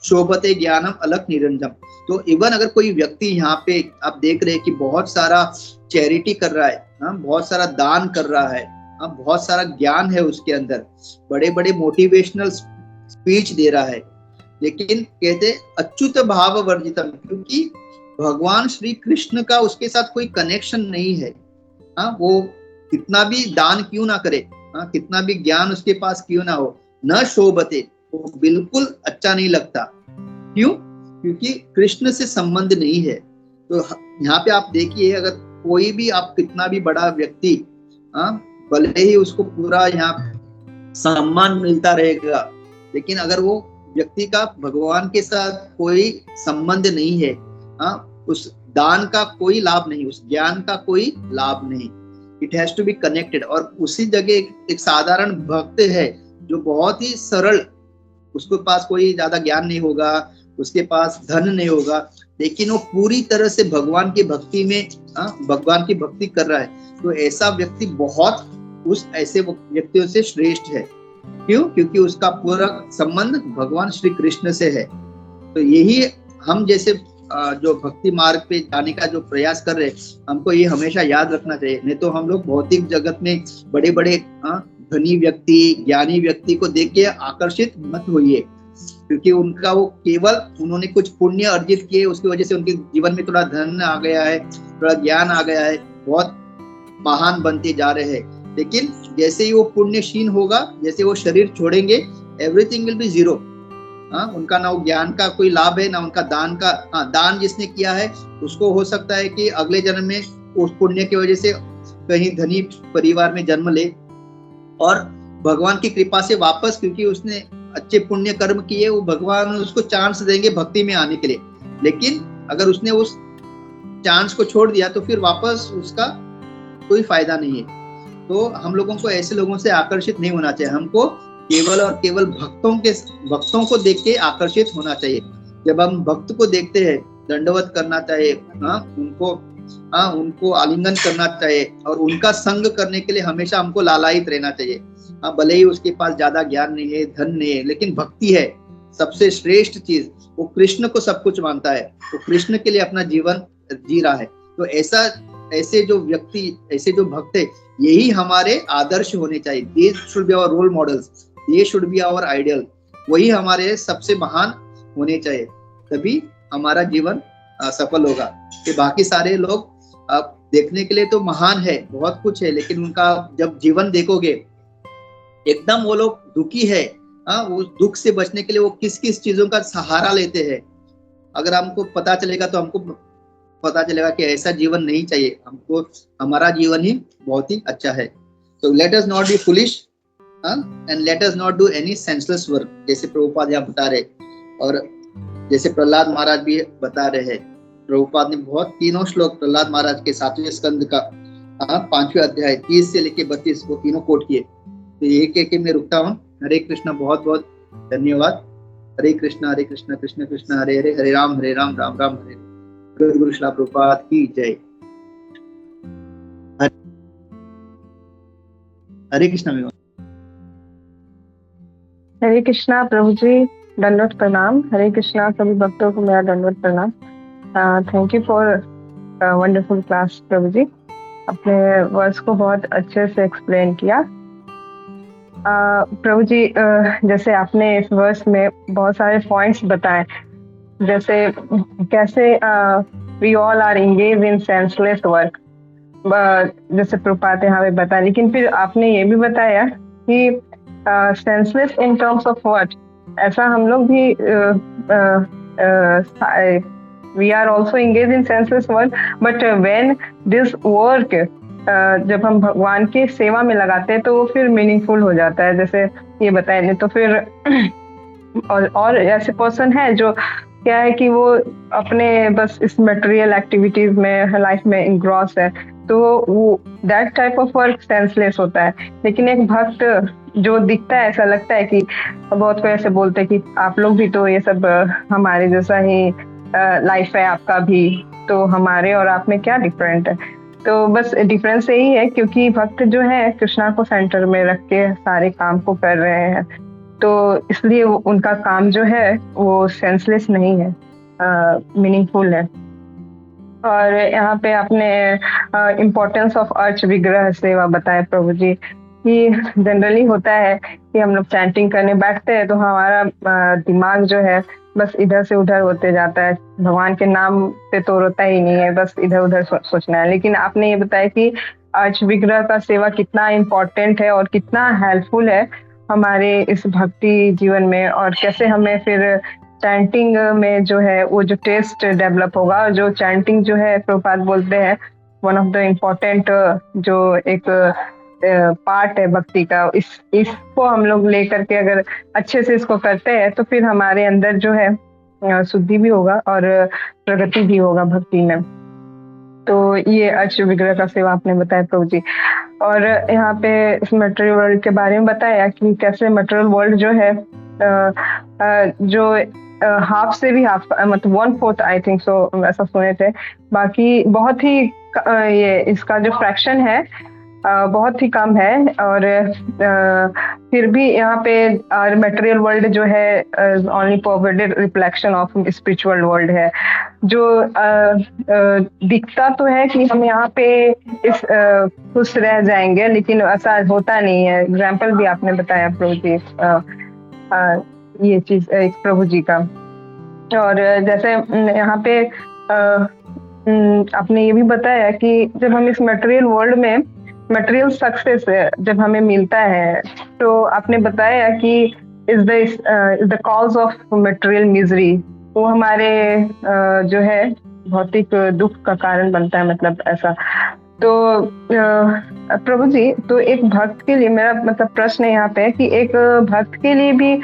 [SPEAKER 2] शोभते ज्ञानम अलग निरंजन। तो इवन अगर कोई व्यक्ति यहाँ पे आप देख रहे हैं कि बहुत सारा चैरिटी कर रहा है, बहुत सारा दान कर रहा है, बहुत सारा ज्ञान है उसके अंदर, बड़े बड़े मोटिवेशनल स्पीच दे रहा है, लेकिन कहते अच्युत भाव वर्जितम, क्योंकि भगवान श्री कृष्ण का उसके साथ कोई कनेक्शन नहीं है। वो कितना भी दान क्यों ना करे, कितना भी ज्ञान उसके पास क्यों ना हो, न शोभते, वो बिल्कुल अच्छा नहीं लगता। क्यों? क्योंकि कृष्ण से संबंध नहीं है। तो यहाँ पे आप देखिए, अगर कोई भी, आप कितना भी बड़ा व्यक्ति, भले ही उसको पूरा यहाँ सम्मान मिलता रहेगा, लेकिन अगर वो व्यक्ति का भगवान के साथ कोई संबंध नहीं है, उस दान का कोई लाभ नहीं, उस ज्ञान का कोई लाभ नहीं। It has to be connected. और उसी जगह एक साधारण भक्त है जो बहुत ही सरल, उसके पास कोई ज्यादा ज्ञान नहीं होगा, उसके पास धन नहीं होगा, लेकिन वो पूरी तरह से भगवान की भक्ति में, भगवान की भक्ति कर रहा है, तो ऐसा व्यक्ति बहुत उस ऐसे व्यक्तियों से श्रेष्ठ है। क्यों? क्योंकि उसका पूरा संबंध भगवान श्री कृष्ण से है। तो यही हम जैसे जो भक्ति मार्ग पे जाने का जो प्रयास कर रहे हैं, हमको ये हमेशा याद रखना चाहिए। नहीं तो हम लोग भौतिक जगत में बड़े बड़े धनी व्यक्ति, ज्ञानी व्यक्ति को देख के आकर्षित मत होइए, क्योंकि उनका वो केवल उन्होंने कुछ पुण्य अर्जित किए, उसकी वजह से उनके जीवन में थोड़ा धन आ गया है, थोड़ा ज्ञान आ गया है, बहुत महान बनते जा रहे हैं। लेकिन जैसे ही वो पुण्यशीन होगा, जैसे वो शरीर छोड़ेंगे, एवरीथिंग विल बी जीरो। उनका ना ज्ञान का कोई लाभ है, ना उनका दान का। दान जिसने किया है उसको हो सकता है कि अगले जन्म में उस पुण्य की वजह से कहीं धनी परिवार में जन्म ले, और भगवान की कृपा से वापस, क्योंकि उसने अच्छे पुण्य कर्म किए, वो भगवान उसको चांस देंगे भक्ति में आने के लिए। लेकिन अगर उसने उस चांस को छोड़ दिया तो फिर वापस उसका कोई फायदा नहीं है। तो हम लोगों को ऐसे लोगों से आकर्षित नहीं होना चाहिए, हमको केवल और केवल भक्तों को देख के आकर्षित होना चाहिए। जब हम भक्त को देखते हैं, दंडवत करना चाहिए, उनको आलिंगन करना चाहिए और उनका संग करने के लिए हमेशा हमको लालायित रहना चाहिए। भले ही उसके पास ज्यादा ज्ञान नहीं है, धन नहीं है, लेकिन भक्ति है सबसे श्रेष्ठ चीज। वो कृष्ण को सब कुछ मानता है, वो कृष्ण के लिए अपना जीवन जी रहा है। तो ऐसे जो व्यक्ति, ऐसे जो भक्त है, यही हमारे आदर्श होने चाहिए। They should be our role models, they should be our ideal. वही हमारे सबसे महान होने चाहिए, तभी हमारा जीवन सफल होगा। कि बाकी सारे लोग देखने के लिए तो महान है, बहुत कुछ है, लेकिन उनका जब जीवन देखोगे एकदम वो लोग दुखी है। वो दुख से बचने के लिए वो किस किस चीजों का सहारा लेते हैं, अगर हमको पता चलेगा तो हमको पता चलेगा कि ऐसा जीवन नहीं चाहिए हमको, हमारा जीवन ही बहुत ही अच्छा है। तो let us not be foolish and let us not do any senseless work, जैसे प्रभुपाद यहाँ बता रहे, और जैसे प्रहलाद महाराज भी बता रहे हैं। प्रभुपाद ने बहुत 3 श्लोक प्रहलाद महाराज के 7वें स्कंद का 5वें अध्याय 30 से लेके 32 को तीनों कोट किए। तो एक एक में रुकता हूँ। हरे कृष्णा, बहुत बहुत धन्यवाद। हरे कृष्णा कृष्ण कृष्ण हरे हरे, हरे राम राम राम हरे। गुरु गुरु श्रील प्रभुपाद की जय। हरे कृष्णा।
[SPEAKER 3] हरे कृष्णा प्रभु जी, दंडवत प्रणाम। हरे कृष्णा सभी भक्तों को मेरा दंडवत प्रणाम। Thank you for wonderful class प्रभु जी, अपने वर्ड्स को बहुत अच्छे से एक्सप्लेन किया। प्रभु जी, जैसे आपने इस वर्स में बहुत सारे पॉइंट्स बताए, जैसे कैसे we all are engage in senseless work, जैसे प्रभुपाद यहाँ पे बताया। लेकिन फिर आपने ये भी बताया कि senseless in terms of what, ऐसा हम लोग भी we are also engage in senseless work, but when this work जब हम भगवान की सेवा में लगाते हैं तो वो फिर मीनिंगफुल हो जाता है, जैसे ये बताया। नहीं तो फिर और ऐसे पर्सन है जो क्या है कि वो अपने बस इस मटेरियल एक्टिविटीज में, लाइफ में इंग्रॉस है, तो वो that type of work senseless होता है। लेकिन एक भक्त जो दिखता है, ऐसा लगता है कि बहुत कोई ऐसे बोलते हैं कि आप लोग भी तो ये सब हमारे जैसा ही लाइफ है आपका भी, तो हमारे और आप में क्या डिफरेंट है। तो बस डिफरेंस यही है क्योंकि भक्त जो है कृष्णा को सेंटर में रख के सारे काम को कर रहे हैं, तो इसलिए उनका काम जो है वो सेंसलेस नहीं है, मीनिंगफुल है। और यहाँ पे आपने इम्पोर्टेंस ऑफ अर्च विग्रह सेवा बताया प्रभु जी, कि जनरली होता है कि हम लोग चैंटिंग करने बैठते हैं तो हमारा दिमाग जो है बस इधर से उधर होते जाता है, भगवान के नाम पे तो रोता ही नहीं है, बस इधर उधर सोचना है। लेकिन आपने ये बताया कि अर्च विग्रह का सेवा कितना इम्पोर्टेंट है और कितना हेल्पफुल है हमारे इस भक्ति जीवन में, और कैसे हमें फिर चैंटिंग में जो है वो जो टेस्ट डेवलप होगा। जो चैंटिंग जो है प्रभुपाद बोलते हैं वन ऑफ द इम्पोर्टेंट जो एक पार्ट है भक्ति का, इसको हम लोग लेकर के अगर अच्छे से इसको करते हैं तो फिर हमारे अंदर जो है शुद्धि भी होगा और प्रगति भी होगा भक्ति में। तो ये अर्च विग्रह का सेवा आपने बताया प्रभु जी। और यहाँ पे इस मटेरियल वर्ल्ड के बारे में बताया कि कैसे मटेरियल वर्ल्ड जो है जो हाफ से भी हाफ, मतलब 1/4 आई थिंक सो ऐसा सुने थे, बाकी बहुत ही ये इसका जो फ्रैक्शन है बहुत ही कम है। और फिर भी यहाँ पे मटेरियल वर्ल्ड जो है only perverted reflection of spiritual world है, जो दिखता तो है कि हम यहाँ पे इस खुश रह जाएंगे, लेकिन ऐसा होता नहीं है। एग्जाम्पल भी आपने बताया प्रभु जी, ये चीज एक प्रभु जी का। और जैसे यहाँ पे आपने ये भी बताया कि जब हम इस मटेरियल वर्ल्ड में मटेरियल सक्सेस जब हमें मिलता है, तो आपने बताया कि is the cause of material misery, वो हमारे जो है भौतिक दुख का कारण बनता है, मतलब ऐसा। तो प्रभु जी, तो एक भक्त के लिए मेरा मतलब प्रश्न यहाँ पे है कि एक भक्त के लिए भी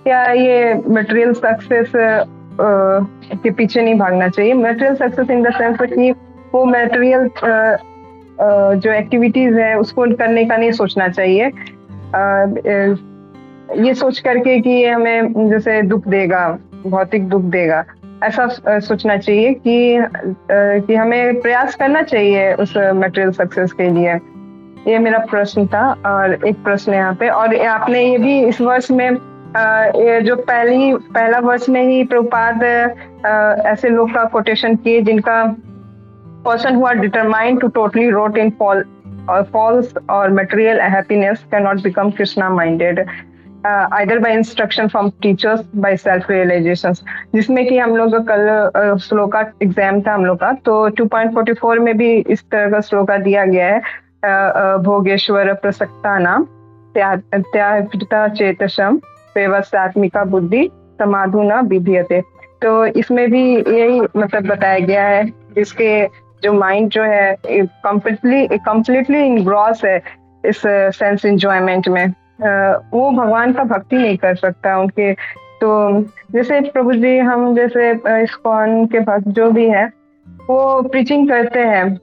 [SPEAKER 3] या ये मटेरियल सक्सेस के पीछे नहीं भागना चाहिए। Material success in the sense कि वो मटेरियल जो एक्टिविटीज है उसको करने का नहीं सोचना चाहिए, ये सोच करके कि ये हमें जैसे दुख देगा, भौतिक दुख देगा, ऐसा सोचना चाहिए कि हमें प्रयास करना चाहिए उस मटेरियल सक्सेस के लिए। ये मेरा प्रश्न था। और एक प्रश्न यहाँ पे, और आपने ये भी इस वर्ष में ये जो पहला वर्ष में ही प्रभुपाद ऐसे लोग का कोटेशन किए जिनका person who are determined to totally rot in false or material happiness cannot become Krishna minded, either by instruction from teachers, by self realizations। जिसमें कि हम लोग कल श्लोका एग्जाम था हम लोग का, तो 2.44 में भी इस तरह का श्लोका दिया गया है, भोगेश्वर प्रसक्ता नाम त्यागता चेतसम व्यवस्थात्मिका बुद्धि समाधु न विधीयते। तो इसमें भी यही मतलब बताया गया है, इसके जो माइंड जो है कंप्लीटली इनग्रॉस है इस सेंस एंजॉयमेंट में, वो भगवान का भक्ति नहीं कर सकता उनके। तो जैसे प्रभु जी, हम जैसे इस्कॉन के भक्त जो भी है वो प्रीचिंग करते हैं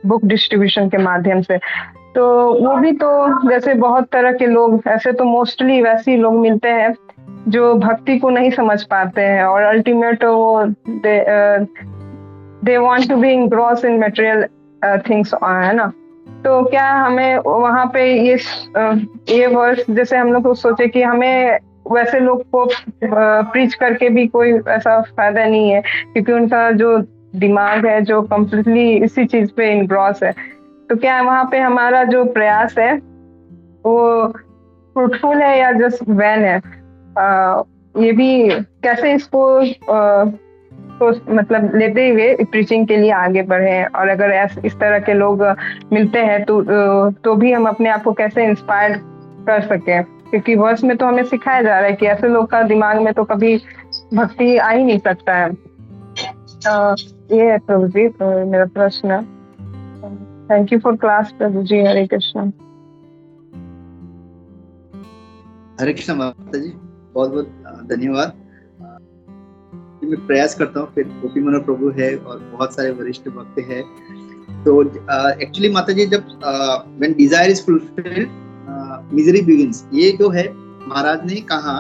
[SPEAKER 3] बुक डिस्ट्रीब्यूशन के माध्यम से, तो वो भी तो जैसे बहुत तरह के लोग, ऐसे तो मोस्टली वैसे ही लोग मिलते हैं जो भक्ति को नहीं समझ पाते हैं और अल्टीमेट वो they want to be engrossed in material things, है ना। तो क्या हमें वहाँ पे ये वर्ष जैसे हम लोग सोचे कि हमें वैसे लोग को प्रीच करके भी कोई ऐसा फायदा नहीं है, क्योंकि उनका जो दिमाग है जो कंप्लीटली इसी चीज पे इनग्रॉस है। तो क्या वहाँ पे हमारा जो प्रयास है वो फ्रूटफुल है या जस्ट वैन है? ये भी कैसे इसको तो मतलब लेते हुए प्रीचिंग के लिए आगे बढ़े, और अगर इस तरह के लोग मिलते हैं तो भी हम अपने आप को कैसे इंस्पायर कर सकें, क्योंकि वर्ष में तो हमें सिखाया जा रहा है कि ऐसे लोग का दिमाग में तो कभी भक्ति आ ही नहीं सकता है। ये है प्रभु जी तो मेरा प्रश्न। थैंक यू फॉर क्लास प्रभु जी। हरे कृष्ण।
[SPEAKER 2] हरे कृष्ण माता जी, बहुत बहुत धन्यवाद। मैं प्रयास करता हूँ, फिर गोपी मनोहर प्रभु है और बहुत सारे वरिष्ठ भक्त हैं। तो एक्चुअली माता जी, जब when desire is fulfilled misery begins, ये जो है महाराज ने कहा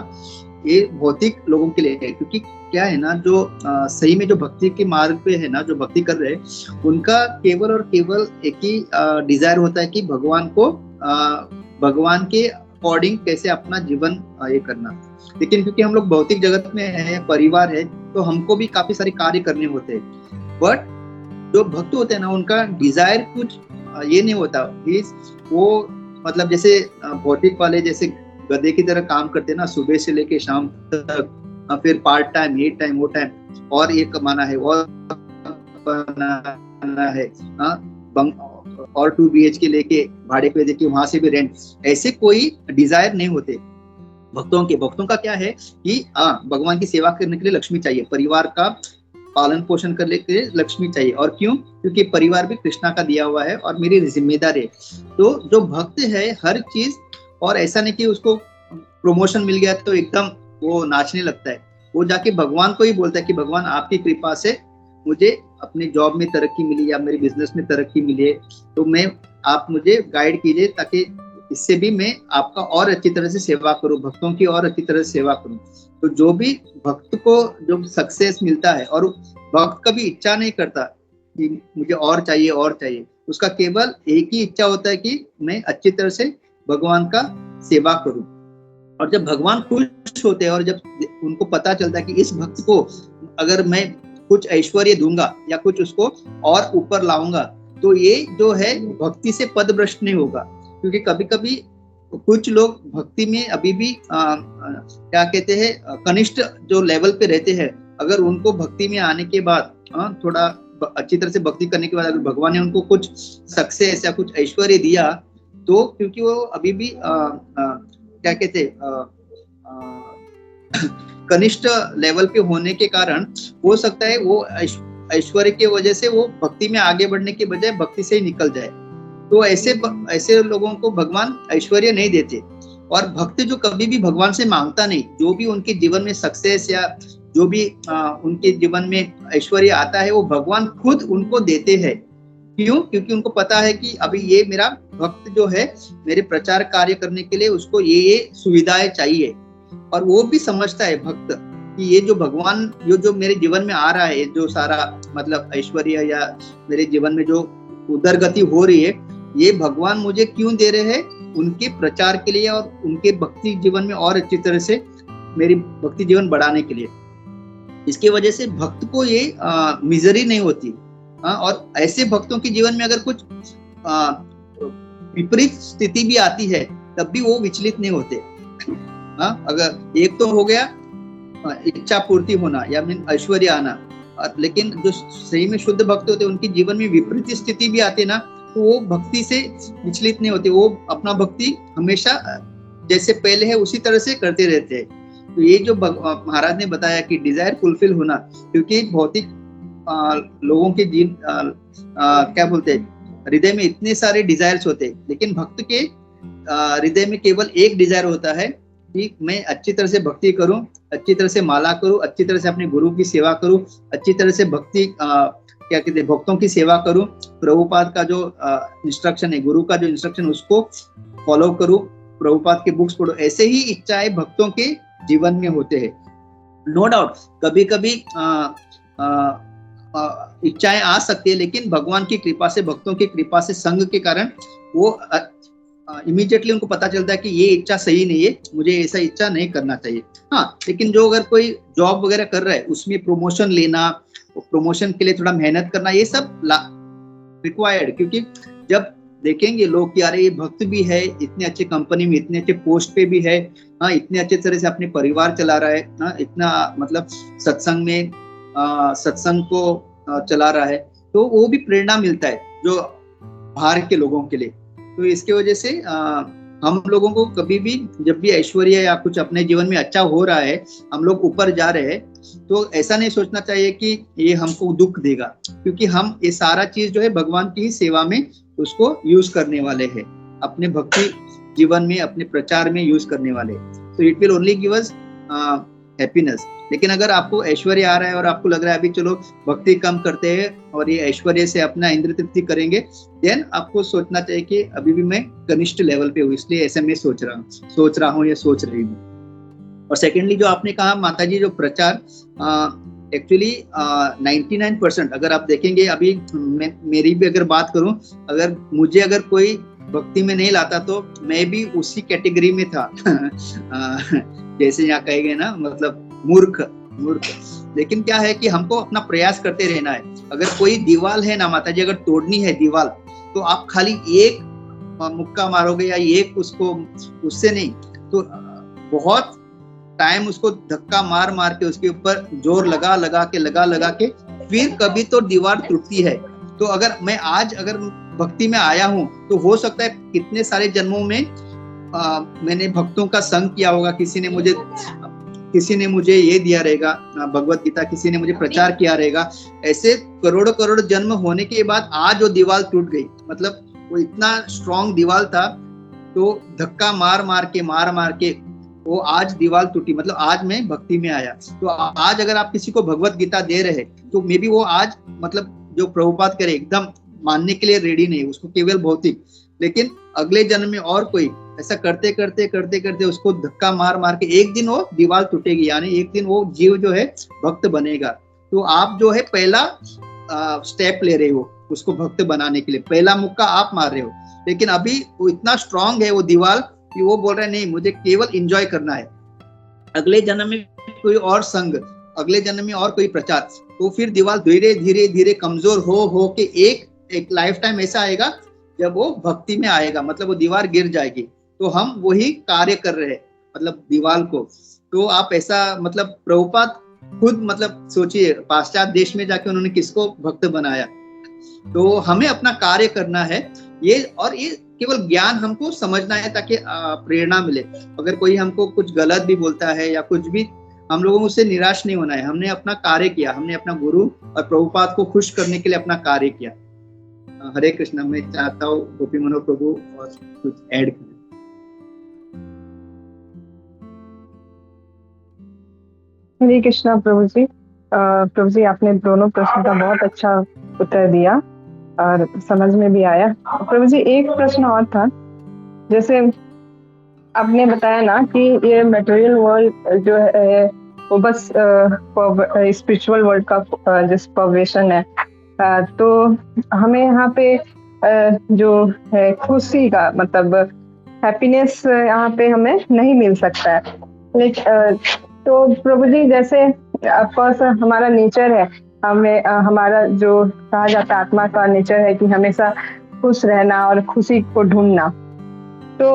[SPEAKER 2] ये भौतिक लोगों के लिए है, क्योंकि क्या है ना, जो सही में जो भक्ति के मार्ग पे है ना, जो भक्ति कर रहे हैं उनका केवल और केवल एक ही डिजायर होता है कि भगवान को भगवान के अकॉर्डिंग कैसे अपना जीवन ये करना। लेकिन क्योंकि हम लोग भौतिक जगत में है, परिवार है, तो हमको भी काफी सारे कार्य करने होते हैं। बट जो भक्त होते हैं ना, उनका डिजायर कुछ ये नहीं होता। वो मतलब जैसे भौतिक वाले जैसे गधे की तरह काम करते हैं ना, सुबह से लेके शाम तक, फिर पार्ट टाइम, ये टाइम वो टाइम, और ये कमाना है और बनाना है, और 2 BHK लेके भाड़े पे देके वहां से भी रेंट, ऐसे कोई डिजायर नहीं होते भक्तों का क्या है कि भगवान की सेवा करने के लिए लक्ष्मी चाहिए, परिवार का पालन पोषण करने के लिए लक्ष्मी चाहिए। और क्यों? क्योंकि परिवार भी कृष्णा का दिया हुआ है और मेरी जिम्मेदारी है। तो जो भक्त है हर चीज, और ऐसा नहीं कि उसको प्रमोशन मिल गया तो एकदम वो नाचने लगता है, वो जाके भगवान को ही बोलता है कि भगवान आपकी कृपा से मुझे अपने जॉब में तरक्की मिली या मेरे बिजनेस में तरक्की मिली है, तो मैं आप मुझे गाइड कीजिए ताकि इससे भी मैं आपका और अच्छी तरह से सेवा करूं, भक्तों की और अच्छी तरह से सेवा करूं। तो जो भी भक्त को जो सक्सेस मिलता है, और भक्त कभी इच्छा नहीं करता कि मुझे और चाहिए, उसका केवल एक ही इच्छा होता है कि मैं अच्छी तरह से भगवान का सेवा करूं। और जब भगवान खुश होते हैं और जब उनको पता चलता है कि इस भक्त को अगर मैं कुछ ऐश्वर्य दूंगा या कुछ उसको और ऊपर लाऊंगा, तो ये जो है भक्ति से पदभ्रष्ट नहीं होगा। क्योंकि कभी कभी कुछ लोग भक्ति में अभी भी क्या कहते हैं, कनिष्ठ जो लेवल पे रहते हैं, अगर उनको भक्ति में आने के बाद थोड़ा अच्छी तरह से भक्ति करने के बाद अगर भगवान ने उनको कुछ सक्सेस या कुछ ऐश्वर्य दिया, तो क्योंकि वो अभी भी क्या कहते कनिष्ठ लेवल पे होने के कारण हो सकता है वो ऐश्वर्य की वजह से वो भक्ति में आगे बढ़ने के बजाय भक्ति से ही निकल जाए। तो ऐसे लोगों को भगवान ऐश्वर्य नहीं देते। और भक्त जो कभी भी भगवान से मांगता नहीं, जो भी उनके जीवन में सक्सेस या जो भी उनके जीवन में ऐश्वर्य आता है वो भगवान खुद उनको देते हैं। क्यों? क्योंकि उनको पता है कि अभी ये मेरा भक्त जो है मेरे प्रचार कार्य करने के लिए उसको ये सुविधाएं चाहिए, और वो भी समझता है भक्त कि ये जो भगवान जो मेरे जीवन में आ रहा है, जो सारा मतलब ऐश्वर्य या मेरे जीवन में जो उदरगति हो रही है, ये भगवान मुझे क्यों दे रहे हैं? उनके प्रचार के लिए और उनके भक्ति जीवन में और अच्छी तरह से मेरी भक्ति जीवन बढ़ाने के लिए। इसकी वजह से भक्त को ये मिजरी नहीं होती। और ऐसे भक्तों के जीवन में अगर कुछ विपरीत स्थिति भी आती है तब भी वो विचलित नहीं होते। अगर एक तो हो गया इच्छा पूर्ति होना या मीन ऐश्वर्य आना, लेकिन जो सही में शुद्ध भक्त होते उनके जीवन में विपरीत स्थिति भी आती ना, तो वो भक्ति से विचलित नहीं होते, वो अपना भक्ति हमेशा जैसे पहले है उसी तरह से करते रहते हैं। तो ये जो महाराज ने बताया कि डिजायर फुलफिल होना, क्योंकि भौतिक लोगों के क्या बोलते हैं, हृदय में इतने सारे डिजायर्स होते हैं, लेकिन भक्त के हृदय में केवल एक डिजायर होता है कि मैं अच्छी तरह से भक्ति करूं, अच्छी तरह से माला करूं, अच्छी तरह से अपने गुरु की सेवा करूं, अच्छी तरह से भक्ति क्या कहते हैं भक्तों की सेवा करूं, प्रभुपाद का जो इंस्ट्रक्शन है, गुरु का जो इंस्ट्रक्शन उसको फॉलो करूं, प्रभुपाद के बुक्स पढ़ो। ऐसे ही इच्छाएं भक्तों के जीवन में होते हैं। नो डाउट कभी कभी इच्छाएं आ सकती है, लेकिन भगवान की कृपा से, भक्तों की कृपा से, संग के कारण वो इमीडिएटली उनको पता चलता है कि ये इच्छा सही नहीं है, मुझे ऐसा इच्छा नहीं करना चाहिए। हाँ, लेकिन जो अगर कोई जॉब वगैरह कर रहा है उसमें प्रमोशन लेना, प्रमोशन के लिए थोड़ा मेहनत करना, ये सब रिक्वायर्ड, क्योंकि जब देखेंगे लोग कि अरे ये भक्त भी है, इतने अच्छे कंपनी में, इतने अच्छे पोस्ट पे भी है, हाँ, इतने अच्छे तरह से अपने परिवार चला रहा है, हाँ, इतना मतलब सत्संग में सत्संग को चला रहा है, तो वो भी प्रेरणा मिलता है जो बाहर के लोगों के लिए। तो इसके वजह से हम लोगों को कभी भी जब भी ऐश्वर्य या कुछ अपने जीवन में अच्छा हो रहा है, हम लोग ऊपर जा रहे हैं, तो ऐसा नहीं सोचना चाहिए कि ये हमको दुख देगा, क्योंकि हम ये सारा चीज जो है भगवान की ही सेवा में उसको यूज करने वाले हैं, अपने भक्ति जीवन में, अपने प्रचार में यूज करने वाले। तो it will only give us happiness. लेकिन अगर आपको ऐश्वर्य आ रहा है और आपको लग रहा है अभी चलो भक्ति कम करते हैं और ये ऐश्वर्य से अपना इंद्र तृप्ति करेंगे, देन आपको सोचना चाहिए कि अभी भी मैं कनिष्ठ लेवल पे हूँ, इसलिए ऐसे मैं सोच रहा हूँ या सोच रही हूँ। और सेकेंडली जो आपने कहा माताजी, जो प्रचार एक्चुअली 99% अगर आप देखेंगे, अभी मेरी भी अगर बात करूं, अगर मुझे अगर कोई भक्ति में नहीं लाता तो मैं भी उसी कैटेगरी में था जैसे यहाँ कहे गए ना, मतलब मूर्ख। लेकिन क्या है कि हमको अपना प्रयास करते रहना है। अगर कोई दीवार है ना माताजी, अगर तोड़नी है दीवार, तो आप खाली एक मुक्का मारोगे या एक उसको, उससे नहीं, तो बहुत टाइम उसको धक्का मार मार के उसके ऊपर जोर लगा के फिर कभी तो दीवार टूटती है। तो अगर मैं आज अगर भक्ति में आया हूँ, तो हो सकता है कितने सारे जन्मों में मैंने भक्तों का संग किया होगा, किसी ने मुझे ये दिया रहेगा भगवत गीता, किसी ने मुझे प्रचार किया रहेगा। ऐसे करोड़ों जन्म होने के बाद आज वो दीवार टूट गई, मतलब वो इतना स्ट्रॉन्ग दीवार था, तो धक्का मार के वो आज दीवार टूटी, मतलब आज मैं भक्ति में आया। तो आज अगर आप किसी को भगवत गीता दे रहे तो मे बी वो आज मतलब जो प्रभुपाद करे एकदम मानने के लिए रेडी नहीं, उसको केवल भौतिक, लेकिन अगले जन्म में और कोई ऐसा करते उसको धक्का मार के एक दिन वो दीवार टूटेगी, यानी एक दिन वो जीव जो है भक्त बनेगा। तो आप जो है पहला स्टेप ले रहे हो उसको भक्त बनाने के लिए, पहला मुक्का आप मार रहे हो, लेकिन अभी वो इतना स्ट्रांग है वो दीवार कि वो बोल रहा है नहीं, मुझे केवल एंजॉय करना है। अगले जन्म में कोई और संग, अगले जन्म में और कोई प्रचार, तो फिर दीवार धीरे कमजोर हो के एक लाइफ टाइम ऐसा आएगा जब वो भक्ति में आएगा, मतलब वो दीवार गिर जाएगी। तो हम वही कार्य कर रहे हैं, मतलब दीवार को। तो आप ऐसा मतलब प्रभुपाद खुद मतलब सोचिए, पाश्चात्य देश में जाके उन्होंने किसको भक्त बनाया। तो हमें अपना कार्य करना है ये, और ये केवल ज्ञान हमको समझना है ताकि प्रेरणा मिले। अगर कोई हमको कुछ गलत भी बोलता है या कुछ भी, हम लोगों को उससे निराश नहीं होना है। हमने अपना कार्य किया, हमने अपना गुरु और प्रभुपाद को खुश करने के लिए अपना कार्य किया। हरे कृष्णा। मैं चाहता हूँ गोपी मनोहर प्रभु और कुछ ऐड करें।
[SPEAKER 3] हरे कृष्णा प्रभु जी। प्रभु जी, आपने दोनों प्रश्न का बहुत अच्छा उत्तर दिया और समझ में भी आया। प्रभु जी, एक प्रश्न और था, जैसे आपने बताया ना कि ये मटेरियल वर्ल्ड जो है वो बस स्पिरिचुअल वर्ल्ड का जिस पवेशन है, तो हमें यहाँ पे जो है खुशी का मतलब हैप्पीनेस यहाँ पे हमें नहीं मिल सकता है। लेकिन तो प्रभु जी, जैसे ऑफकोर्स हमारा नेचर है, हमें हमारा जो कहा जाता है आत्मा का नेचर है कि हमेशा खुश रहना और खुशी को ढूंढना। तो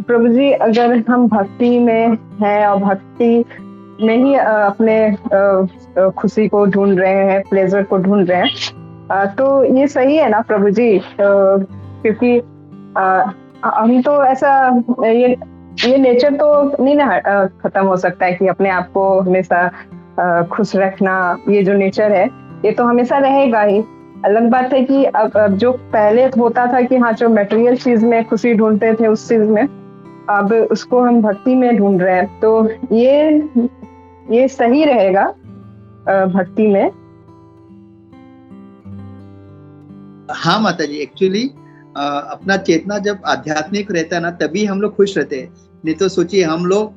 [SPEAKER 3] प्रभु जी, अगर हम भक्ति में हैं और भक्ति में ही अपने खुशी को ढूंढ रहे हैं, प्लेजर को ढूंढ रहे हैं, तो ये सही है ना प्रभु जी? क्योंकि हम तो ऐसा ये नेचर तो नहीं ना खत्म हो सकता है कि अपने आप को हमेशा खुश रखना। ये जो नेचर है ये तो हमेशा रहेगा ही। अलग बात है कि अब जो पहले होता था कि हाँ, जो मटेरियल चीज में खुशी ढूंढते थे उस चीज में, अब उसको हम भक्ति में ढूंढ रहे हैं। तो ये सही रहेगा भक्ति में।
[SPEAKER 2] हाँ माता जी, एक्चुअली अपना चेतना जब आध्यात्मिक रहता है ना, तभी हम लोग खुश रहते हैं। नहीं तो सोचिए, हम लोग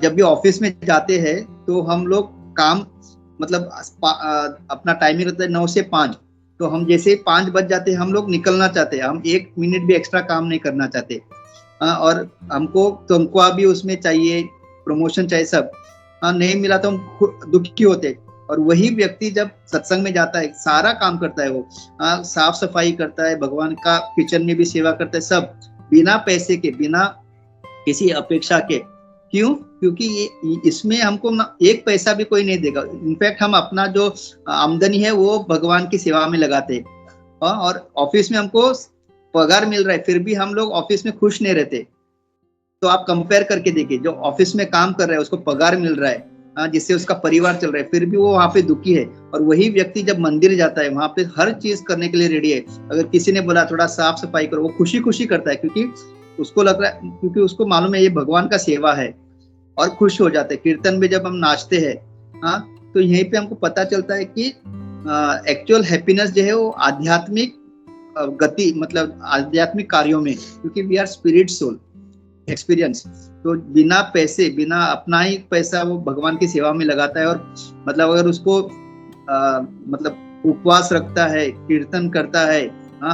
[SPEAKER 2] जब भी ऑफिस में जाते हैं तो हम लोग काम मतलब अपना टाइमिंग रहता है 9 से 5, तो हम जैसे 5 बज जाते हैं हम लोग निकलना चाहते हैं, हम 1 मिनट भी एक्स्ट्रा काम नहीं करना चाहते। और हमको तनख्वाह भी उसमें चाहिए, प्रमोशन चाहिए, सब नहीं मिला तो हम दुखी होते। और वही व्यक्ति जब सत्संग में जाता है, सारा काम करता है, वो साफ सफाई करता है, भगवान का किचन में भी सेवा करता है, सब बिना पैसे के, बिना किसी अपेक्षा के। क्यों? क्योंकि ये इसमें हमको एक पैसा भी कोई नहीं देगा। इनफैक्ट हम अपना जो आमदनी है वो भगवान की सेवा में लगाते हैं। और ऑफिस में हमको पगार मिल रहा है, फिर भी हम लोग ऑफिस में खुश नहीं रहते। तो आप कंपेयर करके देखिए, जो ऑफिस में काम कर रहा है उसको पगार मिल रहा है, जिससे उसका परिवार चल रहा है, फिर भी वो वहां पे दुखी है। और वही व्यक्ति जब मंदिर जाता है, वहां पे हर चीज करने के लिए रेडी है। अगर किसी ने बोला थोड़ा साफ सफाई करो, वो खुशी खुशी करता है, क्योंकि उसको लग रहा है, क्योंकि उसको मालूम है ये भगवान का सेवा है, और खुश हो जाते हैं। कीर्तन में जब हम नाचते हैं, तो यहीं पे हमको पता चलता है कि एक्चुअल हैप्पीनेस जो है वो आध्यात्मिक गति, मतलब आध्यात्मिक कार्यों में, क्योंकि we are spirit soul experience. तो बिना पैसे, बिना अपना ही पैसा वो भगवान की सेवा में लगाता है। और मतलब अगर उसको मतलब उपवास रखता है, कीर्तन करता है,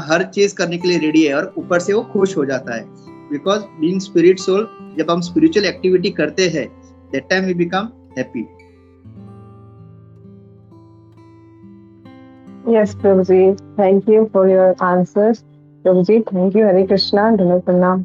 [SPEAKER 2] हर चीज करने के लिए रेडी है, और ऊपर से वो खुश हो जाता है। बिकॉज बीइंग स्पिरिट सोल, जब हम स्पिरिचुअल एक्टिविटी करते हैं, that time we become happy.
[SPEAKER 3] Yes, Prabhuji. Thank you for your answers. Prabhuji, thank you. Hare Krishna. Dhanu Pranam.